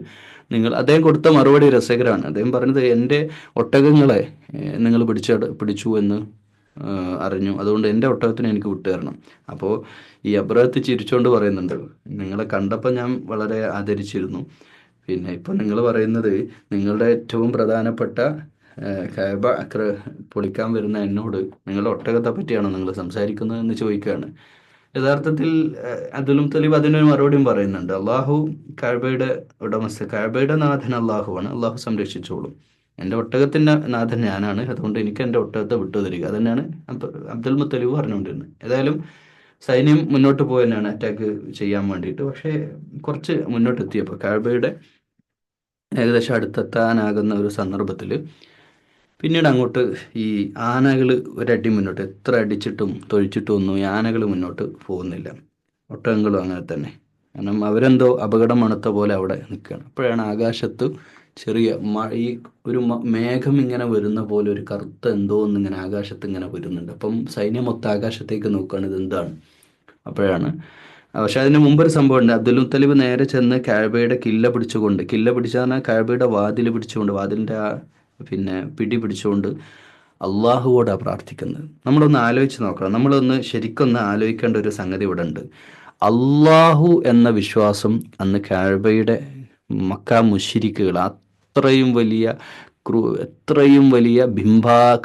അദ്ദേഹം കൊടുത്ത മറുപടി രസകരമാണ്. അദ്ദേഹം പറഞ്ഞത്, എൻ്റെ ഒട്ടകങ്ങളെ നിങ്ങൾ പിടിച്ചു എന്ന് അറിഞ്ഞു, അതുകൊണ്ട് എൻ്റെ ഒട്ടകത്തിന് എനിക്ക് വിട്ടുതരണം. അപ്പോൾ ഈ അബ്രഹത്ത് ചിരിച്ചുകൊണ്ട് പറയുന്നുണ്ട്, നിങ്ങളെ കണ്ടപ്പോൾ ഞാൻ വളരെ ആദരിച്ചിരുന്നു, പിന്നെ ഇപ്പം നിങ്ങൾ പറയുന്നത് നിങ്ങളുടെ ഏറ്റവും പ്രധാനപ്പെട്ട കഅബ പൊളിക്കാൻ വരുന്ന എന്നോട് നിങ്ങളുടെ ഒട്ടകത്തെ പറ്റിയാണോ നിങ്ങൾ സംസാരിക്കുന്നത് എന്ന് ചോദിക്കുകയാണ്. യഥാർത്ഥത്തിൽ അബ്ദുൽ മുത്തലിബ് അതിനൊരു മറുപടിയും പറയുന്നുണ്ട്. അള്ളാഹു കഅബയുടെ നാഥൻ അള്ളാഹുവാണ്, അള്ളാഹു സംരക്ഷിച്ചോളും. എൻ്റെ ഒട്ടകത്തിൻ്റെ നാഥൻ ഞാനാണ്, അതുകൊണ്ട് എനിക്ക് എൻ്റെ ഒട്ടകത്തെ വിട്ടുതരിക. അതന്നെയാണ് അബ്ദുൽ മുത്തലിബ് പറഞ്ഞുകൊണ്ടിരുന്നത്. ഏതായാലും സൈന്യം മുന്നോട്ട് പോയതന്നെയാണ് അറ്റാക്ക് ചെയ്യാൻ വേണ്ടിയിട്ട്. പക്ഷേ കുറച്ച് മുന്നോട്ടെത്തിയപ്പോൾ കഅബയുടെ ഏകദേശം അടുത്തെത്താനാകുന്ന ഒരു സന്ദർഭത്തിൽ പിന്നീട് അങ്ങോട്ട് ഈ ആനകൾ ഒരടി മുന്നോട്ട്, എത്ര അടിച്ചിട്ടും തൊഴിച്ചിട്ടും ഒന്നും ഈ ആനകൾ മുന്നോട്ട് പോകുന്നില്ല. ഒട്ടകങ്ങളും അങ്ങനെ തന്നെ. കാരണം അവരെന്തോ അപകടം മണത്ത പോലെ അവിടെ നിൽക്കുകയാണ്. അപ്പോഴാണ് ആകാശത്ത് ചെറിയ ഈ ഒരു മേഘം ഇങ്ങനെ വരുന്ന പോലെ ഒരു കറുത്ത എന്തോ ഒന്നിങ്ങനെ ആകാശത്ത് ഇങ്ങനെ വരുന്നുണ്ട്. അപ്പം സൈന്യം മൊത്തം ആകാശത്തേക്ക് നോക്കുകയാണ്, ഇതെന്താണ്. അപ്പോഴാണ് പക്ഷെ അതിന് മുമ്പൊരു സംഭവം ഉണ്ട്. അബ്ദുൽ മുത്തലിബ് നേരെ ചെന്ന് കഅബയുടെ കില്ല പിടിച്ചാൽ കഅബയുടെ വാതിൽ പിടിച്ചുകൊണ്ട്, വാതിലിൻ്റെ പിടി പിടിച്ചുകൊണ്ട് അള്ളാഹുവോടാണ് പ്രാർത്ഥിക്കുന്നത്. നമ്മളൊന്ന് ആലോചിച്ച് നോക്കണം. നമ്മളൊന്ന് ശരിക്കൊന്ന് ആലോചിക്കേണ്ട ഒരു സംഗതി ഇവിടെ ഉണ്ട്. അള്ളാഹു എന്ന വിശ്വാസം അന്ന് കഅബയുടെ മക്ക മുശ്രിക്കുകൾ എത്രയും വലിയ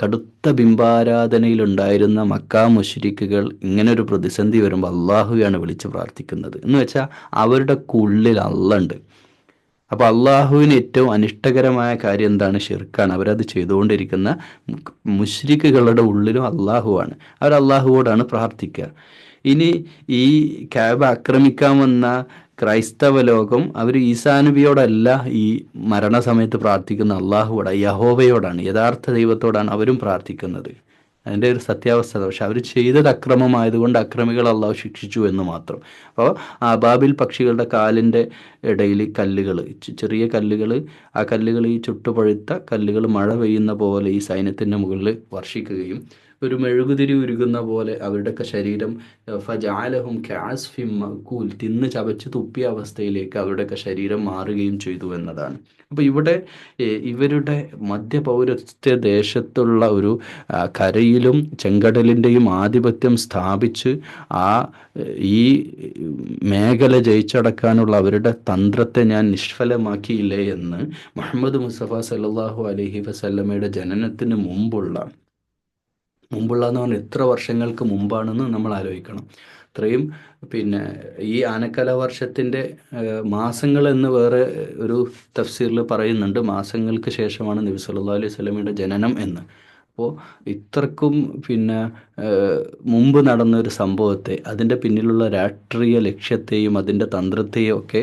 കടുത്ത ബിംബാരാധനയിലുണ്ടായിരുന്ന മക്ക മുശ്രിക്കുകൾ ഇങ്ങനെ ഒരു പ്രതിസന്ധി വരുമ്പോൾ അള്ളാഹുവാണ് വിളിച്ച് പ്രാർത്ഥിക്കുന്നത്. എന്ന് വെച്ചാൽ അവരുടെ ഉള്ളിൽ അള്ളാഹ് ഉണ്ട്. അപ്പോൾ അള്ളാഹുവിന് ഏറ്റവും അനിഷ്ടകരമായ കാര്യം എന്താണ്? ഷിർക്കാണ്. അവരത് ചെയ്തുകൊണ്ടിരിക്കുന്ന മുശ്രിക്കുകളുടെ ഉള്ളിലും അള്ളാഹുവാണ്. അവർ അള്ളാഹുവോടാണ് പ്രാർത്ഥിക്കുക. ഇനി ഈ കഅബ ആക്രമിക്കാൻ വന്ന ക്രൈസ്തവ ലോകം അവർ ഈസാ നബിയോടല്ല ഈ മരണസമയത്ത് പ്രാർത്ഥിക്കുന്ന അള്ളാഹുവോടാണ്, യഹോവയോടാണ്, യഥാർത്ഥ ദൈവത്തോടാണ് അവരും പ്രാർത്ഥിക്കുന്നത്. അതിൻ്റെ ഒരു സത്യാവസ്ഥ. പക്ഷെ അവർ ചെയ്തത് അക്രമമായതുകൊണ്ട് അക്രമികൾ അള്ളാഹു ശിക്ഷിച്ചു എന്ന് മാത്രം. അപ്പോൾ അബാബിൽ പക്ഷികളുടെ കാലിൻ്റെ ഇടയിൽ കല്ലുകൾ, ചെറിയ കല്ലുകൾ, ആ കല്ലുകൾ ഈ ചുട്ടുപഴുത്ത കല്ലുകൾ മഴ പെയ്യുന്ന പോലെ ഈ സൈന്യത്തിൻ്റെ മുകളിൽ വർഷിക്കുകയും ഒരു മെഴുകുതിരി ഉരുകുന്ന പോലെ അവരുടെയൊക്കെ ശരീരം ഫജഅലഹും കഅസ്ഫിൻ മഅകൂൽ, തിന്ന് ചവച്ച് തുപ്പിയ അവസ്ഥയിലേക്ക് അവരുടെയൊക്കെ ശരീരം മാറുകയും ചെയ്തു എന്നതാണ്. അപ്പോൾ ഇവിടെ ഇവരുടെ മധ്യപൗരസ്ത്യ ദേശത്തുള്ള ഒരു കരയിലും ചെങ്കടലിൻ്റെയും ആധിപത്യം സ്ഥാപിച്ച് ഈ മേഖല ജയിച്ചടക്കാനുള്ള അവരുടെ തന്ത്രത്തെ ഞാൻ നിഷ്ഫലമാക്കിയില്ലേ എന്ന് മുഹമ്മദ് മുസ്തഫ സല്ലല്ലാഹു അലൈഹി വസല്ലമയുടെ ജനനത്തിന് മുമ്പുള്ള എന്ന് പറഞ്ഞാൽ എത്ര വർഷങ്ങൾക്ക് മുമ്പാണെന്ന് നമ്മൾ ആലോചിക്കണം. ഇത്രയും ഈ ആനക്കല വർഷത്തിൻ്റെ മാസങ്ങൾ എന്ന് വേറെ ഒരു തഫ്സീറിൽ പറയുന്നുണ്ട്. മാസങ്ങൾക്ക് ശേഷമാണ് നബി സല്ലല്ലാഹു അലൈഹി വസല്ലമയുടെ ജനനം എന്ന്. അപ്പോൾ ഇത്രക്കും മുമ്പ് നടന്നൊരു സംഭവത്തെ, അതിൻ്റെ പിന്നിലുള്ള രാഷ്ട്രീയ ലക്ഷ്യത്തെയും അതിൻ്റെ തന്ത്രത്തെയും ഒക്കെ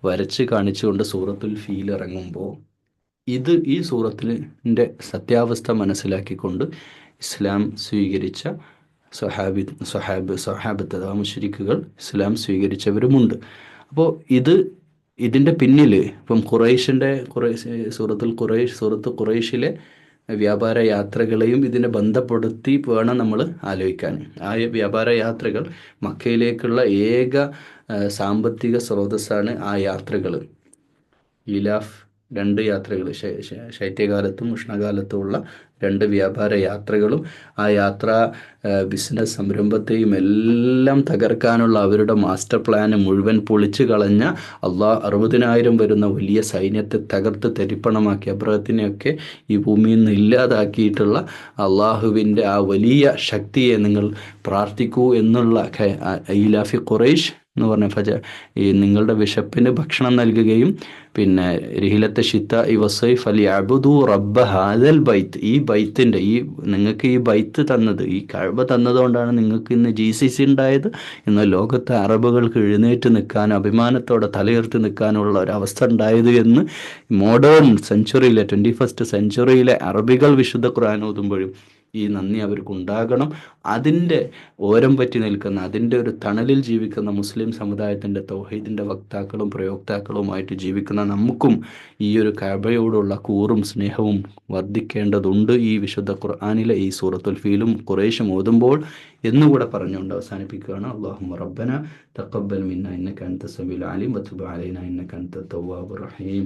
വരച്ച് കാണിച്ചുകൊണ്ട് സൂറത്തുൽ ഫീൽ ഇറങ്ങുമ്പോൾ ഈ സൂറത്തിൻ്റെ സത്യാവസ്ഥ മനസ്സിലാക്കിക്കൊണ്ട് ഇസ്ലാം സ്വീകരിച്ച സ്വഹാബത്ത് അഥവാ മുശ്രിക്കുകൾ ഇസ്ലാം സ്വീകരിച്ചവരുമുണ്ട്. അപ്പോൾ ഇതിൻ്റെ പിന്നിൽ ഇപ്പം സൂറത്ത് ഖുറൈഷിലെ വ്യാപാര യാത്രകളെയും ഇതിനെ ബന്ധപ്പെടുത്തി വേണം നമ്മൾ ആലോചിക്കാൻ. ആ വ്യാപാര യാത്രകൾ മക്കയിലേക്കുള്ള ഏക സാമ്പത്തിക സ്രോതസ്സാണ് ആ യാത്രകൾ. ഇലാഫ്, രണ്ട് യാത്രകൾ, ശൈത്യകാലത്തും ഉഷ്ണകാലത്തുമുള്ള രണ്ട് വ്യാപാര യാത്രകളും ആ യാത്ര ബിസിനസ് സംരംഭത്തെയും എല്ലാം തകർക്കാനുള്ള അവരുടെ മാസ്റ്റർ പ്ലാന് മുഴുവൻ പൊളിച്ചു കളഞ്ഞ 60,000 വരുന്ന വലിയ സൈന്യത്തെ തകർത്ത് തരിപ്പണമാക്കി അബ്രഹത്തിനെയൊക്കെ ഈ ഭൂമിയിൽ നിന്ന് ഇല്ലാതാക്കിയിട്ടുള്ള അള്ളാഹുവിൻ്റെ ആ വലിയ ശക്തിയെ നിങ്ങൾ പ്രാർത്ഥിക്കൂ എന്നുള്ള ഈലാഫി ഖുറൈഷ് എന്ന് പറഞ്ഞ ഈ നിങ്ങളുടെ വിശപ്പിന് ഭക്ഷണം നൽകുകയും പിന്നെ റിഹിലത്തെ ഷിത്ത ഈ വസൈഫ് അലി അബുദു റബ്ബ ഹാദൽ ബൈത്ത്, ഈ ബൈത്തിൻ്റെ നിങ്ങൾക്ക് ഈ ബൈത്ത് തന്നത്, ഈ കഅബ തന്നതുകൊണ്ടാണ് നിങ്ങൾക്ക് ഇന്ന് GCC ഉണ്ടായത്. ഇന്ന് ലോകത്തെ അറബുകൾക്ക് എഴുന്നേറ്റ് നിൽക്കാനും അഭിമാനത്തോടെ തലയുയർത്തി നിൽക്കാനുള്ള ഒരവസ്ഥ ഉണ്ടായത് എന്ന് മോഡേൺ സെഞ്ചുറിയിലെ 21st സെഞ്ചുറിയിലെ അറബികൾ വിശുദ്ധ ഖുർആൻ ഓതുമ്പോഴും ഈ നന്ദി അവർക്കുണ്ടാകണം. അതിൻ്റെ ഓരം പറ്റി നിൽക്കുന്ന, അതിൻ്റെ ഒരു തണലിൽ ജീവിക്കുന്ന മുസ്ലിം സമുദായത്തിൻ്റെ തൗഹീദിൻ്റെ വക്താക്കളും പ്രയോക്താക്കളുമായിട്ട് ജീവിക്കുന്ന നമുക്കും ഈ ഒരു കഅബയോടുള്ള കൂറും സ്നേഹവും വർദ്ധിക്കേണ്ടതുണ്ട് ഈ വിശുദ്ധ ഖുർആനിലെ ഈ സൂറത്തുൽ ഫീലും ഖുറൈശും ഓതുമ്പോൾ എന്നുകൂടെ പറഞ്ഞുകൊണ്ട് അവസാനിപ്പിക്കുകയാണ്. അല്ലാഹുമ്മ റബ്ബന തഖബ്ബൽ മിന്ന ഇന്നക അൻത സമീഉൽ അലീം വതുബ് അലൈനാ ഇന്നക അൻത തവ്വാബുർ റഹീം.